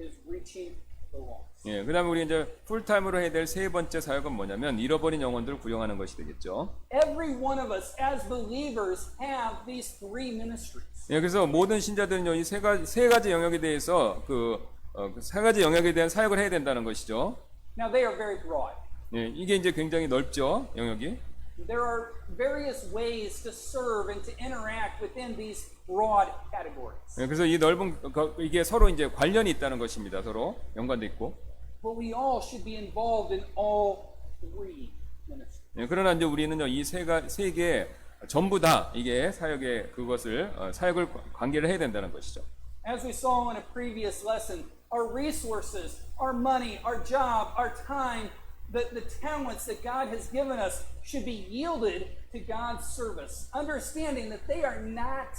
is reaching the lost. 예, 그다음에 우리 이제 풀타임으로 해야 될 세 번째 사역은 뭐냐면 잃어버린 영혼들을 구용하는 것이 되겠죠. Every one of us as believers have these three ministries. 예, 그래서 모든 신자들은요, 이 세 가지 영역에 대해서 세 가지 영역에 대한 사역을 해야 된다는 것이죠. Now they are very broad. 예, 이게 이제 굉장히 넓죠, 영역이. There are various ways to serve and to interact within these broad categories. 예, 그래서 이 넓은 이게 서로 이제 관련이 있다는 것입니다. 서로 연관돼 있고. But we all should be involved in all three ministries. 예, 그러나 이제 우리는요, 이 세 개 전부 다 이게 사역의 사역을 관계를 해야 된다는 것이죠. As we saw in a previous lesson, our resources, our money, our job, our time, the talents that God has given us should be yielded to God's service, understanding that they are not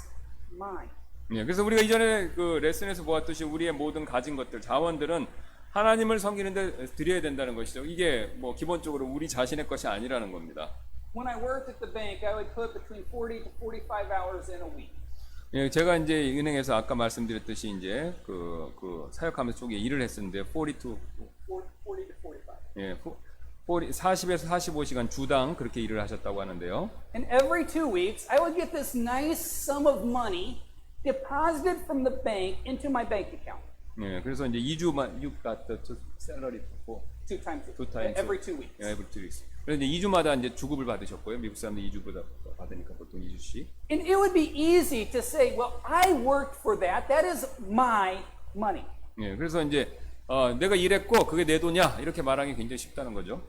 mine. 예, 그래서 우리가 이전에 그 레슨에서 보았듯이 우리의 모든 가진 것들, 자원들은 하나님을 섬기는데 드려야 된다는 것이죠. 이게 뭐 기본적으로 우리 자신의 것이 아니라는 겁니다. When I worked at the bank, I would put between 40 to 45 hours in a week. 예, 제가 이제 은행에서 아까 말씀드렸듯이 이제 그 사역하면서 쪽에 일을 했었는데 40 to 45. 예, 40에서 45시간 주당 그렇게 일을 하셨다고 하는데요. And every 2 weeks, I would get this nice sum of money deposited from the bank into my bank account. 예, 그래서 이제 2주만 you got the salary for Two times. every 2 weeks. every 2 weeks. 그래서 이제 2주마다 이제 주급을 받으셨고요. 미국 사람들 2주보다 받으니까 보통 2주씩. And it would be easy to say, well, I worked for that. That is my money. 예, 그래서 이제 내가 일했고 그게 내 돈이야 이렇게 말하기 굉장히 쉽다는 거죠.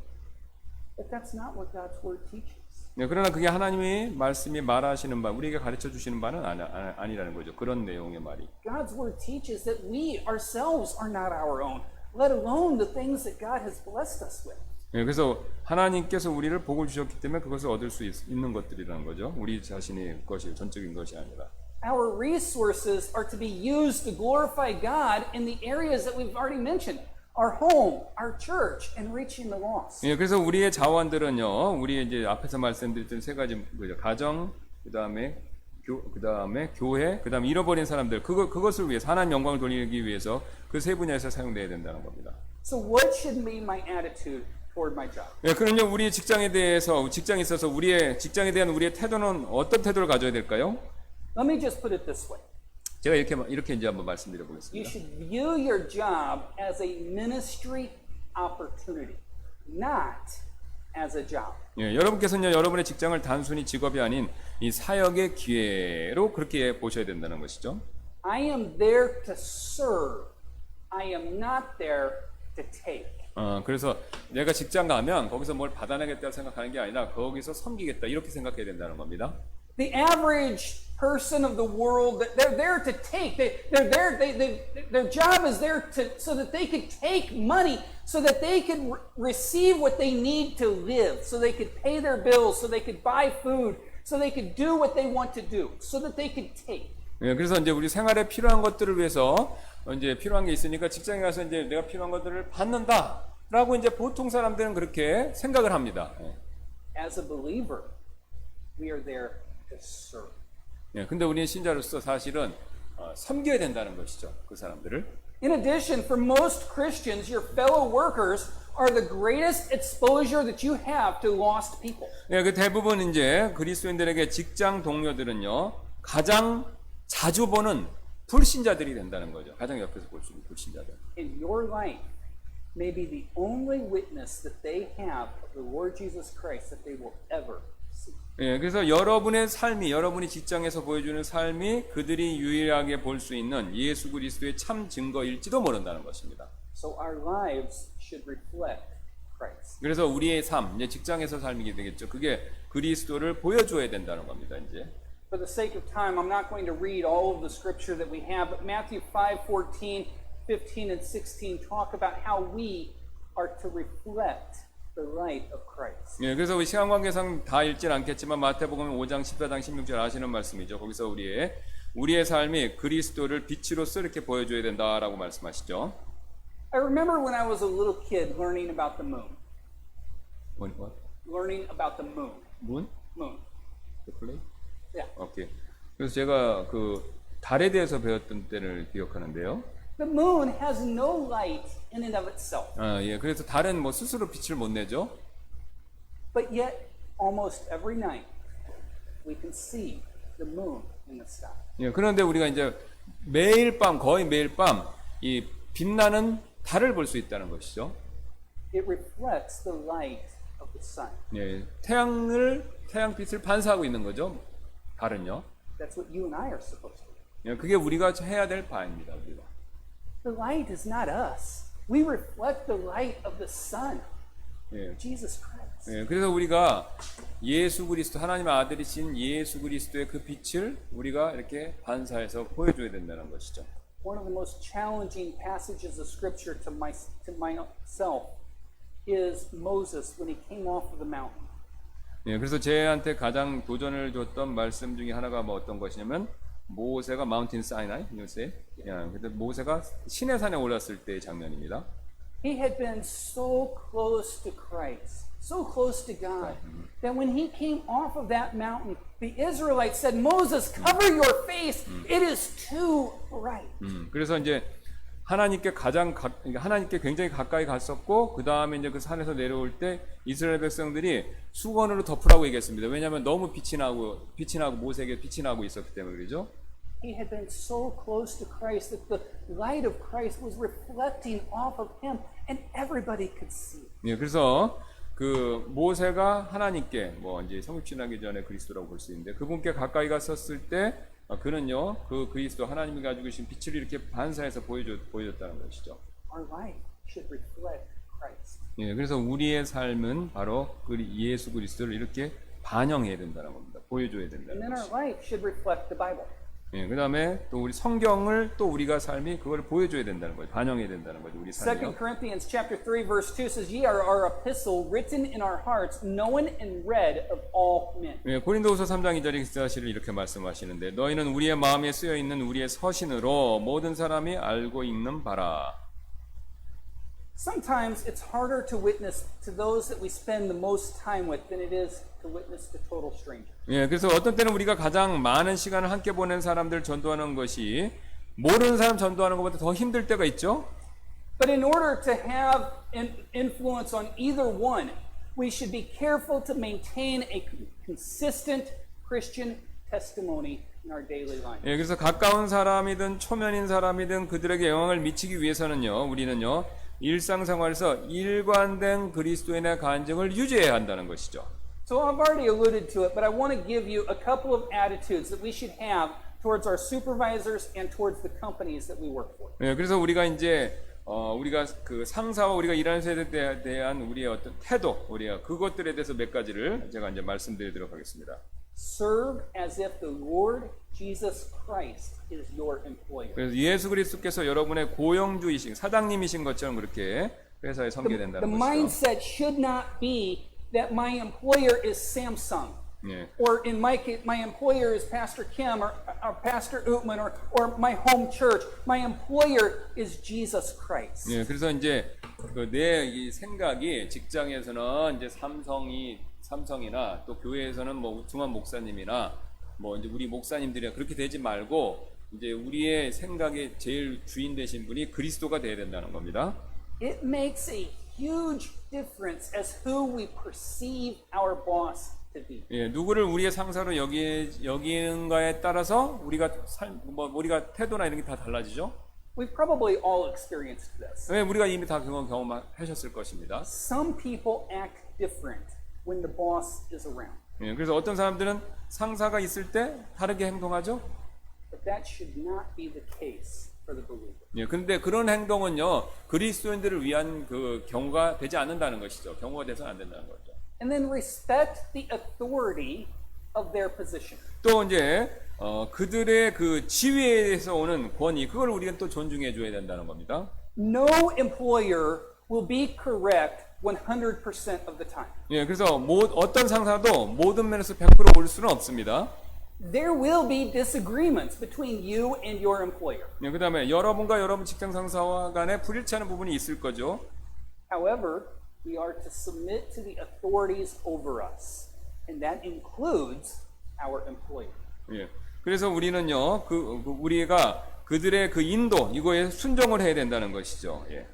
But that's not what God's word teaches. 네, 그러나 그게 하나님이 말씀이 말하시는 바, 우리에게 가르쳐 주시는 바는 아니라는 거죠. 그런 내용의 말이. God's word teaches that we ourselves are not our own, let alone the things that God has blessed us with. 네, 그래서 하나님께서 우리를 복을 주셨기 때문에 그것을 얻을 수 있는 것들이라는 거죠. 우리 자신의 것이 전적인 것이 아니라. Our resources are to be used to glorify God in the areas that we've already mentioned. Our home, our church, and reaching the lost. 예, 그래서 우리의 자원들은요, 우리 이제 앞에서 말씀드렸던 세 가지, 가정, 그다음에 교회, 그다음에 잃어버린 사람들, 그것을 위해서 하나님 영광을 돌리기 위해서 그 세 분야에서 사용돼야 된다는 겁니다. So what should be my attitude toward my job? 예, 그럼요, 우리의 직장에 대해서 직장에 있어서 우리의 직장에 대한 우리의 태도는 어떤 태도를 가져야 될까요? Let me just put it this way. 제가 이렇게 이제 한번 말씀드려 You 보겠습니다. should view your job as a ministry opportunity, not as a job. 예, 여러분께서는요, 여러분의 직장을 단순히 직업이 아닌 이 사역의 기회로 그렇게 보셔야 된다는 것이죠. I am there to serve. I am not there to take. 그래서 내가 직장 가면 거기서 뭘 받아내겠다고 생각하는 게 아니라 거기서 섬기겠다 이렇게 생각해야 된다는 겁니다. The average person of the world, they're there to take. Their job is there so that they could take money, so that they could receive what they need to live, so they could pay their bills, so they could buy food, so they could do what they want to do, so that they could take. 예, 그래서 이제 우리 생활에 필요한 것들을 위해서 이제 필요한 게 있으니까 직장에 가서 이제 내가 필요한 것들을 받는다라고 이제 보통 사람들은 그렇게 생각을 합니다. 예. As a believer, we are there to serve. 예, 근데 우리는 신자로서 사실은 섬겨야 된다는 것이죠. 그 사람들을. In addition, for most Christians, your fellow workers are the greatest exposure that you have to lost people. 예, 그 대부분 이제 그리스도인들에게 직장 동료들은요, 가장 자주 보는 불신자들이 된다는 거죠. 가장 옆에서 볼 수 있는 불신자들. And your life may be the only witness that they have of the Lord Jesus Christ that they will ever see. 예, 그래서 여러분의 삶이, 여러분이 직장에서 보여주는 삶이 그들이 유일하게 볼 수 있는 예수 그리스도의 참 증거일지도 모른다는 것입니다. So our lives should reflect Christ. 그래서 우리의 삶, 이제 직장에서 삶이게 되겠죠. 그게 그리스도를 보여줘야 된다는 겁니다, 이제. For the sake of time, I'm not going to read all of the scripture that we have, but Matthew 5:14, 15, and 16 talk about how we are to reflect the light of Christ. 예, 그래서 우리 시간 관계상 다 읽진 않겠지만 마태복음 5장 14장 16절 아시는 말씀이죠. 거기서 우리의 삶이 그리스도를 빛으로서 이렇게 보여줘야 된다라고 말씀하시죠. I remember when I was a little kid learning about the moon. What? Learning about the moon. Moon? Moon. The play? Yeah. 오케이. 그래서 제가 그 달에 대해서 배웠던 때를 기억하는데요. The moon has no light in and of itself. 예. 그래서 달은 뭐 스스로 빛을 못 내죠. But yet, almost every night, we can see the moon in the sky. 예. 그런데 우리가 이제 거의 매일 밤 이 빛나는 달을 볼 수 있다는 것이죠. It reflects the light of the sun. 예. 태양빛을 반사하고 있는 거죠. 달은요. That's what you and I are supposed to do. 예. 그게 우리가 해야 될 바입니다. 우리가. The light is not us. We reflect the light of the sun, 예. Jesus Christ. 예. 그래서 우리가 예수 그리스도 하나님의 아들이신 예수 그리스도의 그 빛을 우리가 이렇게 반사해서 보여줘야 된다는 것이죠. One of the most challenging passages of Scripture to myself is Moses when he came off of the mountain. 예, 그래서 제한테 가장 도전을 줬던 말씀 중에 하나가 뭐 어떤 것이냐면 모세가 마운틴 사이나이, 요새, 근데 모세가 시내산에 올랐을 때의 장면입니다. He had been so close to Christ, so close to God, that when he came off of that mountain, the Israelites said, Moses, cover your face. It is too bright. 그래서 이제 하나님께 굉장히 가까이 갔었고 그 다음에 이제 그 산에서 내려올 때 이스라엘 백성들이 수건으로 덮으라고 얘기했습니다. 왜냐하면 너무 빛이 나고 모세에게 빛이 나고 있었기 때문에 그러죠. He had been so close to Christ that the light of Christ was reflecting off of him, and everybody could see. 예, 그래서 그 모세가 하나님께 뭐 이제 성육신하기 전에 그리스도라고 볼 수 있는데 그분께 가까이 갔었을 때 그는요 그 그리스도 하나님이 가지고 계신 빛을 이렇게 반사해서 보여줬다는 것이죠. Our life should reflect Christ. 예, 그래서 우리의 삶은 바로 예수 그리스도를 이렇게 반영해야 된다는 겁니다. 보여줘야 And 된다는 then our 것이죠. life should reflect the Bible. 예, 그 다음에 또 우리 성경을 또 우리가 삶이 그걸 보여줘야 된다는 거죠. 반영해야 된다는 거죠. 우리 2 삶이요. Corinthians chapter 3 verse 2 says, Ye are our epistle written in our hearts, known and read of all men. 예, 고린도후서 3장 2절에 사실을 이렇게 말씀하시는데 너희는 우리의 마음에 쓰여 있는 우리의 서신으로 모든 사람이 알고 읽는 바라. Sometimes it's harder to witness to those that we spend the most time with than it is to witness to total strangers. 예, 그래서 어떤 때는 우리가 가장 많은 시간을 함께 보낸 사람들 전도하는 것이 모르는 사람 전도하는 것보다 더 힘들 때가 있죠. But in order to have an influence on either one, we should be careful to maintain a consistent Christian testimony in our daily life. 예, 그래서 가까운 사람이든 초면인 사람이든 그들에게 영향을 미치기 위해서는요, 우리는요, 일상생활에서 일관된 그리스도인의 간증을 유지해야 한다는 것이죠. So I've already alluded to it, but I want to give you a couple of attitudes that we should have towards our supervisors and towards the companies that we work for. 예, 그래서 우리가 이제 우리가 그 상사와 우리가 일하는 세대에 대한 우리의 어떤 태도, 우리가 그것들에 대해서 몇 가지를 제가 이제 말씀드리도록 하겠습니다. Serve as if the Lord Jesus Christ is your employer. 그래서 예수 그리스도께서 여러분의 고용주이신 사장님이신 것처럼 그렇게 회사에 섬겨야 The 된다는 것이죠. mindset should not be that my employer is Samsung. 예. Or in my case, my employer is Pastor Kim or Pastor Utman or my home church. My employer is Jesus Christ. 예, 그래서 이제 내 이 생각이 직장에서는 이제 삼성이나 또 교회에서는 뭐 우퉁한 목사님이나 뭐 이제 우리 목사님들이나 그렇게 되지 말고 이제 우리의 생각의 제일 주인 되신 분이 그리스도가 되어야 된다는 겁니다. It makes a huge difference as who we perceive our boss to be. 예, 누구를 우리의 상사로 여기는가에 따라서 우리가 우리가 태도나 이런 게 다 달라지죠. We've probably all experienced this. 왜 우리가 이미 다 경험하셨을 것입니다. Some people act different when the boss is around. 예, 그래서 어떤 사람들은 상사가 있을 때 다르게 행동하죠. But that should not be the case for the believer. 예, 근데 그런 행동은요 그리스도인들을 위한 그 경우가 되지 않는다는 것이죠. 경우가 돼서는 안 된다는 거죠. And then respect the authority of their position. 또 이제 그들의 그 지위에서 오는 권위 그걸 우리가 또 존중해 줘야 된다는 겁니다. No employer will be correct 100% of the time. 예, 그래서 어떤 상사도 모든 면에서 100% 올 수는 없습니다. There will be disagreements between you and your employer. 예, 그다음에 여러분과 여러분 직장 상사와 간에 불일치하는 부분이 있을 거죠. However, we are to submit to the authorities over us, and that includes our employer. 예, 그래서 우리는요 우리가 그들의 그 인도 이거에 순종을 해야 된다는 것이죠. 예.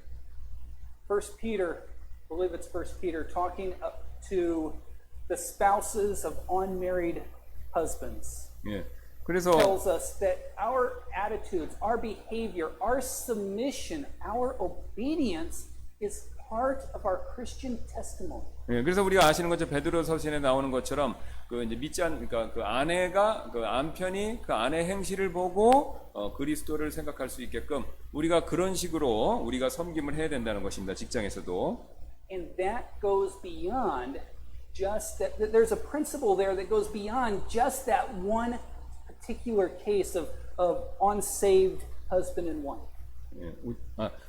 1 Peter, I believe it's 1 Peter, talking to the spouses of unmarried husbands, 예. 그래서 tells us that our attitudes, our behavior, our submission, our obedience is part of our Christian testimony. 예, 그래서 우리가 아시는 것처럼 베드로 서신에 나오는 것처럼 그 이제 그러니까 그 아내가 그 남편이 그 아내 행실을 보고 그리스도를 생각할 수 있게끔 우리가 그런 식으로 우리가 섬김을 해야 된다는 것입니다. 직장에서도. And that goes beyond just that. There's a principle there that goes beyond just that one particular case of unsaved husband and wife. 예,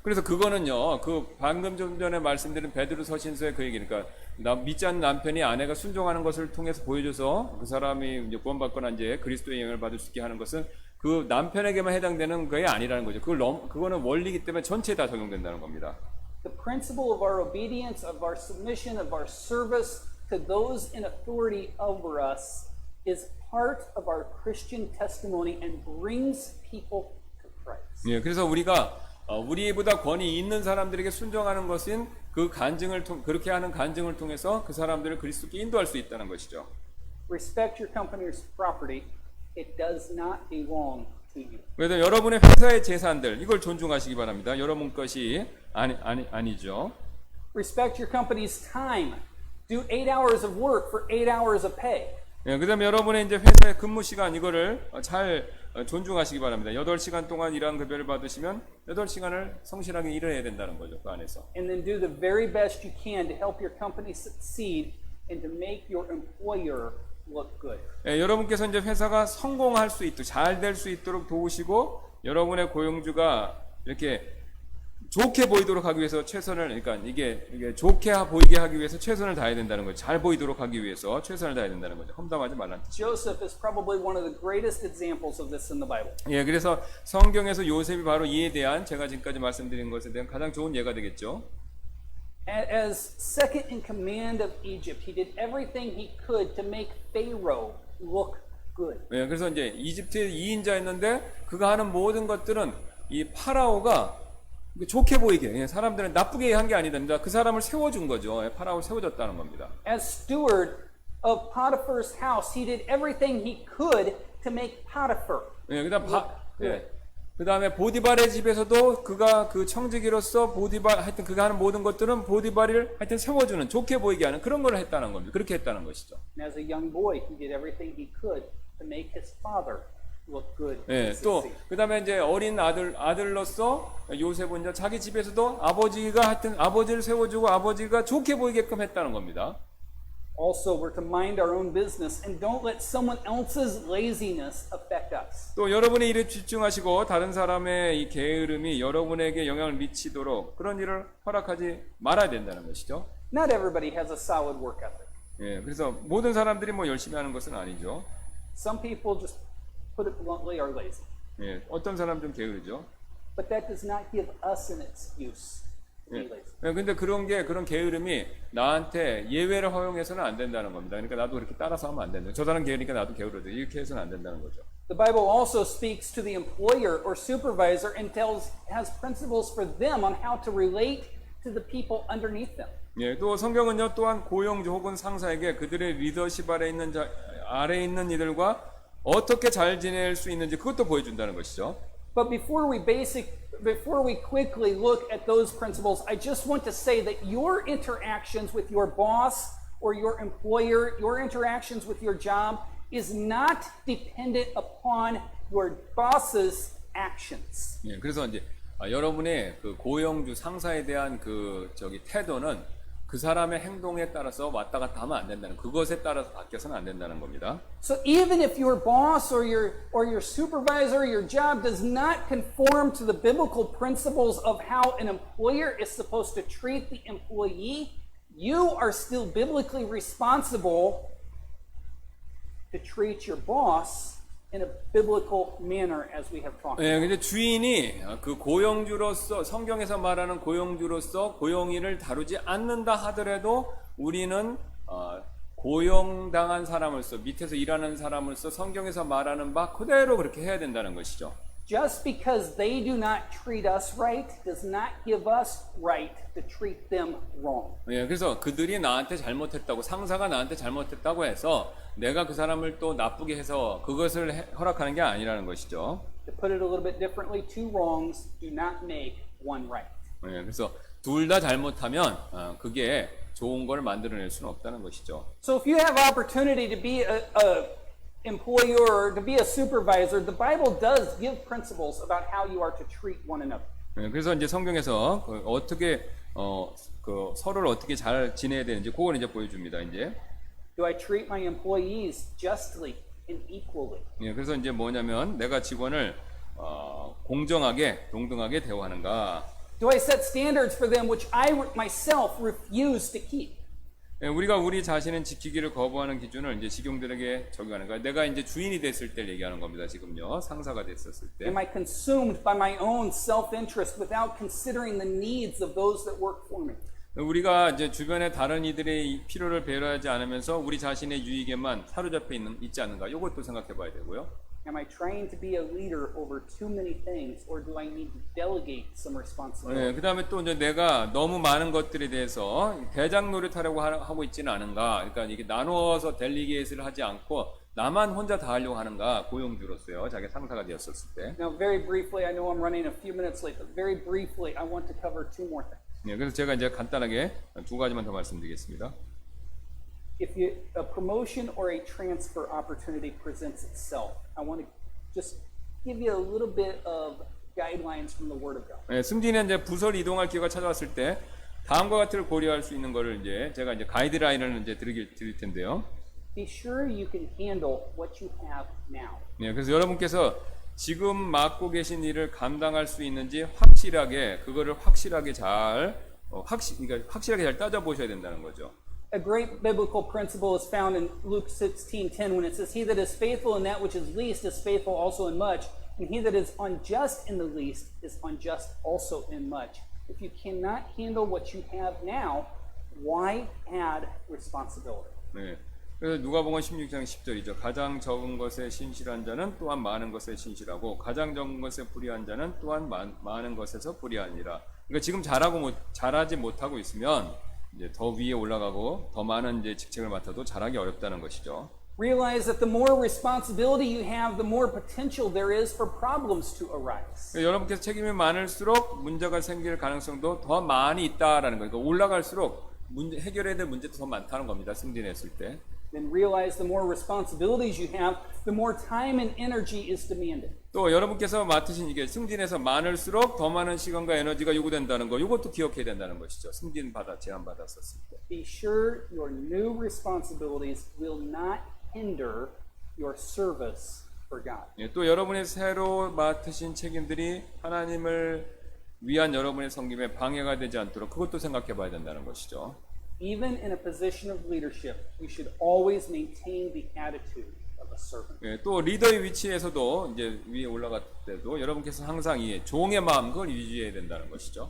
그래서 그거는요, 그 방금 좀 전에 말씀드린 베드로 서신서의 그 얘기, 그러니까 믿지 않는 남편이 아내가 순종하는 것을 통해서 보여줘서 그 사람이 이제 구원받거나 이제 그리스도의 영향을 받을 수 있게 하는 것은 그 남편에게만 해당되는 게 아니라는 거죠. 그거는 원리이기 때문에 전체에 다 적용된다는 겁니다. The principle of our obedience, of our submission, of our service to those in authority over us is part of our Christian testimony and brings people to Christ. 예, 그래서 우리가 우리보다 권위 있는 사람들에게 순종하는 것은 그 간증을 그렇게 하는 간증을 통해서 그 사람들을 그리스도께 인도할 수 있다는 것이죠. Respect your company's property. It does not belong to you. 그래서 여러분의 회사의 재산들 이걸 존중하시기 바랍니다. 여러분 것이 아니죠. Respect your company's time. Do 8 hours of work for 8 hours of pay. 예, 그다음에 여러분의 이제 회사의 근무 시간 이거를 잘 존중하시기 바랍니다. 8시간 동안 일한 급여를 받으시면 8시간을 성실하게 일해야 된다는 거죠. 그 안에서. And then do the very best you can to help your company succeed and to make your employer look good. 예, 여러분께서 이제 회사가 성공할 수 있도록 잘 될 수 있도록 도우시고 여러분의 고용주가 이렇게 좋게 보이도록 하기 위해서 최선을 그러니까 이게 좋게 보이게 하기 위해서 최선을 다해야 된다는 거죠. 잘 보이도록 하기 위해서 최선을 다해야 된다는 거죠. 험담하지 말라는 뜻. Joseph is probably one of the greatest examples of this in the Bible. 예, 그래서 성경에서 요셉이 바로 이에 대한 제가 지금까지 말씀드린 것에 대한 가장 좋은 예가 되겠죠. As second in command of Egypt, he did everything he could to make Pharaoh look good. 예, 그래서 이제 이집트의 2인자였는데 그가 하는 모든 것들은 이 파라오가 좋게 보이게 예, 사람들은 나쁘게 한 게 아니다. 그 사람을 세워준 거죠. 예, 파라오를 세워줬다는 겁니다. As steward of Potiphar's house, he did everything he could to make Potiphar. 예, 그다음에 보디발의 집에서도 그가 그 청지기로서 보디발 하여튼 그가 하는 모든 것들은 보디발을 하여튼 세워주는 좋게 보이게 하는 그런 걸 했다는 겁니다. 그렇게 했다는 것이죠. And as a young boy, he did everything he could to make his father look good. 예, 또 그다음에 이제 어린 아들로서 요셉은 이제 자기 집에서도 아버지가 하여튼 아버지를 세워주고 아버지가 좋게 보이게끔 했다는 겁니다. Also, we're to mind our own business and don't let someone else's laziness affect us. 또 여러분의 일에 집중하시고 다른 사람의 이 게으름이 여러분에게 영향을 미치도록 그런 일을 허락하지 말아야 된다는 것이죠. Not everybody has a solid work ethic. 예, 그래서 모든 사람들이 뭐 열심히 하는 것은 아니죠. Some people, just put it bluntly, are lazy. 예, 어떤 사람 좀 게으르죠. But that does not give us an excuse to be lazy. 예, 근데 그런 게으름이 나한테 예외를 허용해서는 안 된다는 겁니다. 그러니까 나도 그렇게 따라서 하면 안 된다. 저 사람 게으르니까 나도 게으르다. 이렇게 해서는 안 된다는 거죠. The Bible also speaks to the employer or supervisor and has principles for them on how to relate to the people underneath them. 예, 또 성경은요 또한 고용주 혹은 상사에게 그들의 리더십 아래 있는 이들과 어떻게 잘 지낼 수 있는지 그것도 보여준다는 것이죠. But before we quickly look at those principles, I just want to say that your interactions with your boss or your employer, your interactions with your job is not dependent upon your boss's actions. 예, 그래서 이제 여러분의 그 고용주 상사에 대한 태도는 그 사람의 행동에 따라서 왔다 갔다 하면 안 된다는 그것에 따라서 바뀌어서는 안 된다는 겁니다. So even if your boss or your supervisor or your job does not conform to the biblical principles of how an employer is supposed to treat the employee, you are still biblically responsible to treat your boss in a biblical manner as we have talked about. 예, 근데 주인이 그 고용주로서 성경에서 말하는 고용주로서 고용인을 다루지 않는다 하더라도 우리는 고용당한 사람으로서 밑에서 일하는 사람으로서 성경에서 말하는 바 그대로 그렇게 해야 된다는 것이죠. Just because they do not treat us right does not give us right to treat them wrong. 예, 그래서 그들이 나한테 잘못했다고 상사가 나한테 잘못했다고 해서 내가 그 사람을 또 나쁘게 해서 그것을 허락하는 게 아니라는 것이죠. To put it a little bit differently, two wrongs do not make one right. 예, 그래서 둘 다 잘못하면 그게 좋은 걸 만들어낼 수는 없다는 것이죠. So if you have opportunity to be a employer, to be a supervisor, the Bible does give principles about how you are to treat one another. 예, 그래서 이제 성경에서 어떻게 서로를 어떻게 잘 지내야 되는지 그걸 이제 보여줍니다. 이제. Do I treat my employees justly and equally? 예, 그래서 이제 뭐냐면 내가 직원을 공정하게 동등하게 대우하는가? Do I set standards for them which I myself refuse to keep? 예, 우리가 우리 자신은 지키기를 거부하는 기준을 이제 직원들에게 적용하는 거야. 내가 이제 주인이 됐을 때 얘기하는 겁니다. 지금요, 상사가 됐었을 때. Am I consumed by my own self-interest without considering the needs of those that work for me? 우리가 이제 주변의 다른 이들의 필요를 배려하지 않으면서 우리 자신의 유익에만 사로잡혀 있지 않는가? 이것도 생각해봐야 되고요. Am I trained to be a leader over too many things, or do I need to delegate some responsibility? 네, 그 다음에 또 이제 내가 너무 많은 것들에 대해서 대장 노릇하려고 하고 있지는 않은가? 그러니까 이게 나누어서 델리게이트를 하지 않고 나만 혼자 다 하려고 하는가? 고용주로서요, 자기 상사가 되었었을 때. Now, very briefly, I know I'm running a few minutes late, but very briefly, I want to cover two more things. 네, 그래서 제가 이제 간단하게 두 가지만 더 말씀드리겠습니다. if a promotion or a transfer opportunity presents itself, I want to just give you a little bit of guidelines from the Word of God. 예, 승진에 이제 부서를 이동할 기회가 찾아왔을 때 다음과 같은 걸 고려할 수 있는 거를 이제 제가 이제 가이드라인을 이제 드릴 텐데요. Be sure you can handle what you have now. 예, 그래서 여러분께서 지금 맡고 계신 일을 감당할 수 있는지 확실하게 그거를 확실하게 잘 그러니까 확실하게 잘 따져 보셔야 된다는 거죠. A great biblical principle is found in Luke 16:10 when it says, "He that is faithful in that which is least is faithful also in much, and he that is unjust in the least is unjust also in much." If you cannot handle what you have now, why add responsibility? 네. 그래서 누가복음 16장 10절이죠. 가장 적은 것에 신실한 자는 또한 많은 것에 신실하고 가장 적은 것에 불의한 자는 또한 많은 것에서 불의하니라. 그러니까 지금 잘하지 못하고 있으면 이제 더 위에 올라가고 더 많은 이제 직책을 맡아도 잘하기 어렵다는 것이죠. Realize that the more responsibility you have, the more potential there is for problems to arise. 여러분께서 책임이 많을수록 문제가 생길 가능성도 더 많이 있다라는 거예요. 그러니까 올라갈수록 해결해야 될 문제도 더 많다는 겁니다. 승진했을 때. Then realize the more responsibilities you have, the more time and energy is demanded. 또 여러분께서 맡으신 이게 승진해서 많을수록 더 많은 시간과 에너지가 요구된다는 거, 이것도 기억해야 된다는 것이죠. 제안 받았었을 때. Be sure your new responsibilities will not hinder your service for God. 예, 또 여러분의 새로 맡으신 책임들이 하나님을 위한 여러분의 섬김에 방해가 되지 않도록 그것도 생각해 봐야 된다는 것이죠. Even in a position of leadership, you should always maintain the attitude of a servant. 예, 또 리더의 위치에서도 이제 위에 올라갈 때도 여러분께서 항상 이 종의 마음 그걸 유지해야 된다는 것이죠.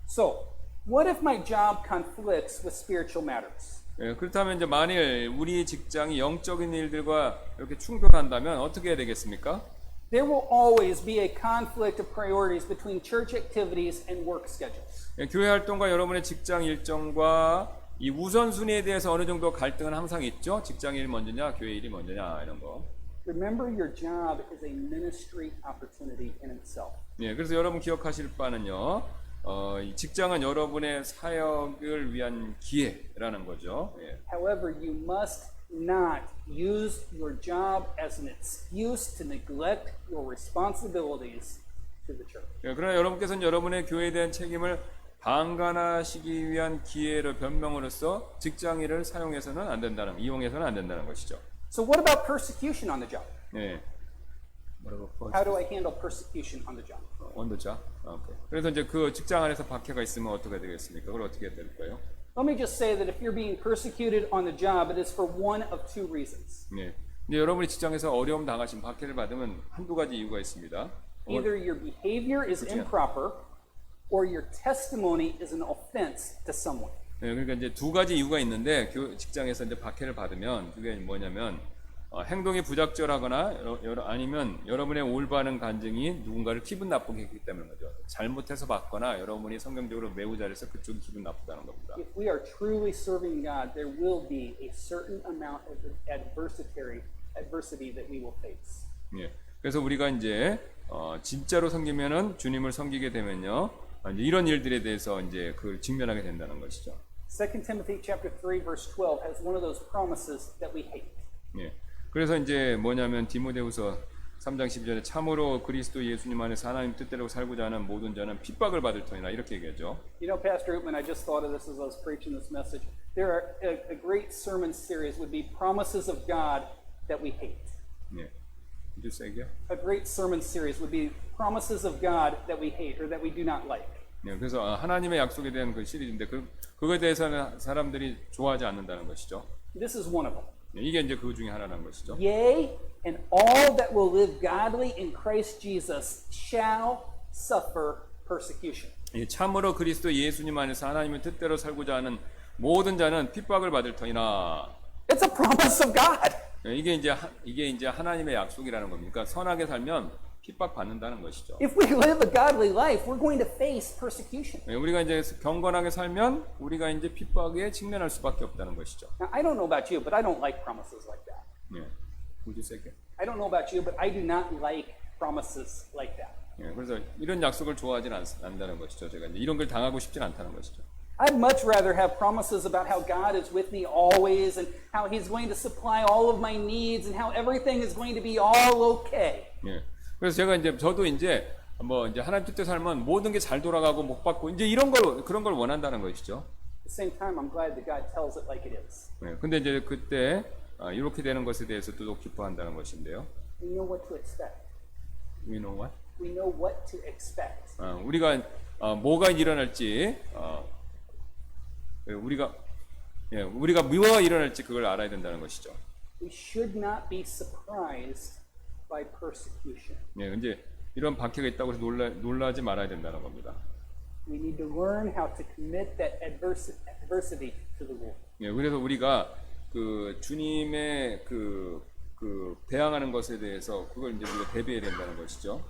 So, what if my job conflicts with spiritual matters? 예, 그렇다면 이제 만일 우리 직장이 영적인 일들과 이렇게 충돌한다면 어떻게 해야 되겠습니까? There will always be a conflict of priorities between church activities and work schedules. 예, 교회 활동과 여러분의 직장 일정과 이 우선순위에 대해서 어느 정도 갈등은 항상 있죠. 직장 일 먼저냐, 교회 일이 먼저냐 이런 거. Remember, your job is a ministry opportunity in itself. 예, 그래서 여러분 기억하실 바는요. 이 직장은 여러분의 사역을 위한 기회라는 거죠. 예. However, you must not use your job as an excuse to neglect your responsibilities to the church. 예, 그러나 여러분께서는 여러분의 교회에 대한 책임을 방관하시기 위한 기회로 변명으로써 직장 일을 이용해서는 안 된다는 것이죠. So what about persecution on the job? 예. How do I handle persecution on the job? 원더자. 오케이. 그래서 이제 그 직장 안에서 박해가 있으면 어떻게 되겠습니까? 그걸 어떻게 해야 될까요? Let me just say that if you're being persecuted on the job, it is for one of two reasons. 네. 근데 여러분이 직장에서 어려움 당하신 박해를 받으면 한두 가지 이유가 있습니다. Either your behavior is improper, or your testimony is an offense to someone. 네, 그러니까 이제 두 가지 이유가 있는데 직장에서 이제 박해를 받으면 그게 뭐냐면 행동이 부적절하거나 아니면 여러분의 올바른 간증이 누군가를 기분 나쁘게 했기 때문인 거죠. 잘못해서 받거나 여러분이 성경적으로 매우 잘해서 그쪽이 기분 나쁘다는 겁니다. If we are truly serving God, there will be a certain amount of adversity that we will face. 예. 그래서 우리가 이제 진짜로 섬기면은 주님을 섬기게 되면요. 이제 이런 일들에 대해서 이제 그 직면하게 된다는 것이죠. 2 Timothy chapter 3 verse 12 has one of those promises that we hate. 예. 그래서 이제 뭐냐면 디모데후서 3장 12절에 참으로 그리스도 예수님 안에서 하나님 뜻대로 살고자 하는 모든 자는 핍박을 받을 터이나 이렇게 얘기하죠. You know, Pastor Ootman, I just thought of this as I was preaching this message. There are a great sermon series would be promises of God that we hate. 예. Did you say again? A great sermon series would be promises of God that we hate or that we do not like. 네, 그래서 하나님의 약속에 대한 그 시리즈인데 그거에 대해서는 사람들이 좋아하지 않는다는 것이죠. This is one of them. 네, 이게 이제 그 중에 하나라는 것이죠. Yea, and all that will live godly in Christ Jesus shall suffer persecution. 참으로 그리스도 예수님 안에서 하나님의 뜻대로 살고자 하는 모든 자는 핍박을 받을 터이나. It's a promise of God. 네, 이게 이제 하나님의 약속이라는 겁니다. 그러니까 선하게 살면 핍박 받는다는 것이죠. If we live a godly life, we're going to face persecution. 네, 우리가 이제 경건하게 살면 우리가 이제 핍박에 직면할 수밖에 없다는 것이죠. Now, I don't know about you, but I don't like promises like that. 네. Would you say again? I don't know about you, but I do not like promises like that. 네, 그래서 이런 약속을 좋아하지는 않는다는 것이죠. 제가 이제 이런 걸 당하고 싶진 않다는 것이죠. I'd much rather have promises about how God is with me always and how He's going to supply all of my needs and how everything is going to be all okay. 예. 그래서 제가 이제 저도 이제 뭐 이제 하나님 뜻대로 살면 모든 게 잘 돌아가고 복 받고 이제 이런 걸 그런 걸 원한다는 것이죠. At the same time, I'm glad that God tells it like it is. 예. 근데 이제 그때 이렇게 되는 것에 대해서 또 기뻐한다는 것인데요. We know what to expect. We know what? We know what to expect. 우리가 뭐가 일어날지 우리가 뭐가 일어날지 그걸 알아야 된다는 것이죠. We should not be surprised by persecution. 예, 이제 이런 박해가 있다고 해서 놀라지 말아야 된다는 겁니다. We need to learn how to commit that adversity to the Lord. 예, 그래서 우리가 그 주님의 그 대항하는 것에 대해서 그걸 이제 우리가 대비해야 된다는 것이죠.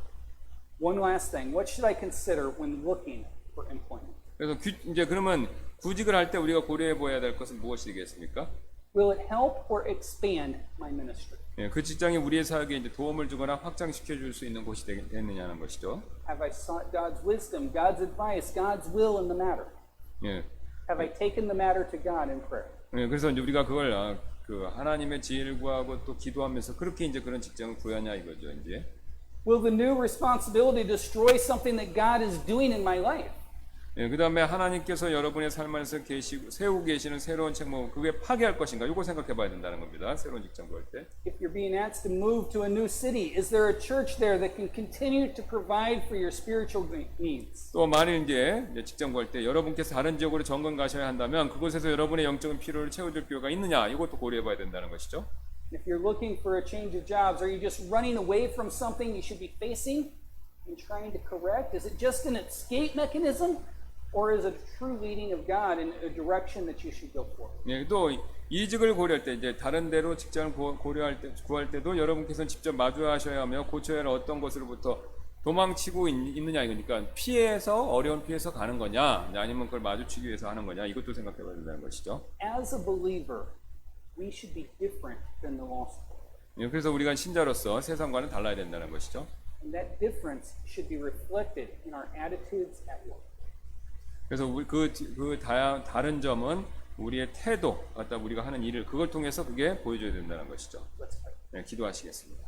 One last thing. What should I consider when looking for employment? 그래서 이제 그러면 구직을 할 때 우리가 고려해 보아야 될 것은 무엇이겠습니까? Will it help or expand my ministry? 예, 그 직장이 우리의 사역에 이제 도움을 주거나 확장시켜 줄 수 있는 곳이 되느냐는 것이죠. Have I sought God's wisdom, God's advice, God's will in the matter? 예. Have I taken the matter to God in prayer? 예, 그래서 이제 우리가 그걸 그 하나님의 지혜를 구하고 또 기도하면서 그렇게 이제 그런 직장을 구하냐 이거죠, 이제. Will the new responsibility destroy something that God is doing in my life? 예, 그 다음에 하나님께서 여러분의 삶 안에서 세우고 계시는 새로운 책무, 그게 파괴할 것인가? 이거 생각해 봐야 된다는 겁니다. 새로운 직장 구할 때. If you're being asked to move to a new city, is there a church there that can continue to provide for your spiritual needs? 또 만일 이제 직장 구할 때 여러분께서 다른 지역으로 정건 가셔야 한다면 그곳에서 여러분의 영적인 필요를 채워줄 필요가 있느냐? 이것도 고려해 봐야 된다는 것이죠. If you're looking for a change of jobs, are you just running away from something you should be facing and trying to correct? Is it just an escape mechanism? Or is it a true leading of God in a direction that you should go for? 예, 또 이직을 고려할 때 이제 다른 데로 직장을 구할 때도 여러분께서는 직접 마주하셔야 하며 고쳐야 할 어떤 것으로부터 도망치고 있느냐 이거니까 피해서 어려운 피해서 가는 거냐 아니면 그걸 마주치기 위해서 하는 거냐 이것도 생각해 봐야 된다는 것이죠. As a believer, we should be different than the lost world. 예, 그래서 우리가 신자로서 세상과는 달라야 된다는 것이죠. And that difference should be reflected in our attitudes at work. 그래서 다른 점은 우리의 태도, 갖다 우리가 하는 일을 그걸 통해서 그게 보여줘야 된다는 것이죠. 네, 기도하시겠습니다.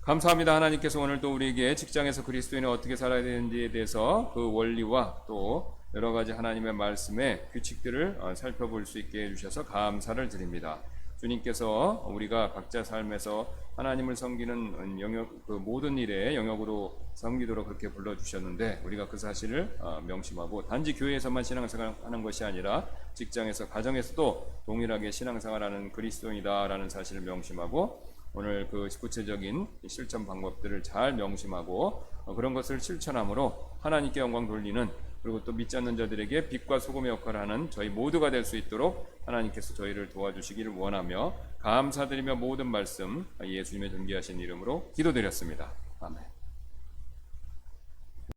감사합니다. 하나님께서 오늘도 우리에게 직장에서 그리스도인은 어떻게 살아야 되는지에 대해서 그 원리와 또 여러 가지 하나님의 말씀의 규칙들을 살펴볼 수 있게 해주셔서 감사를 드립니다. 주님께서 우리가 각자 삶에서 하나님을 섬기는 영역, 그 모든 일에 영역으로 섬기도록 그렇게 불러주셨는데 우리가 그 사실을 명심하고 단지 교회에서만 신앙생활하는 것이 아니라 직장에서 가정에서도 동일하게 신앙생활하는 그리스도인이다라는 사실을 명심하고 오늘 그 구체적인 실천 방법들을 잘 명심하고 그런 것을 실천함으로 하나님께 영광 돌리는 그리고 또 믿지 않는 자들에게 빛과 소금의 역할을 하는 저희 모두가 될 수 있도록 하나님께서 저희를 도와주시기를 원하며 감사드리며 모든 말씀 예수님의 존귀하신 이름으로 기도드렸습니다. 아멘.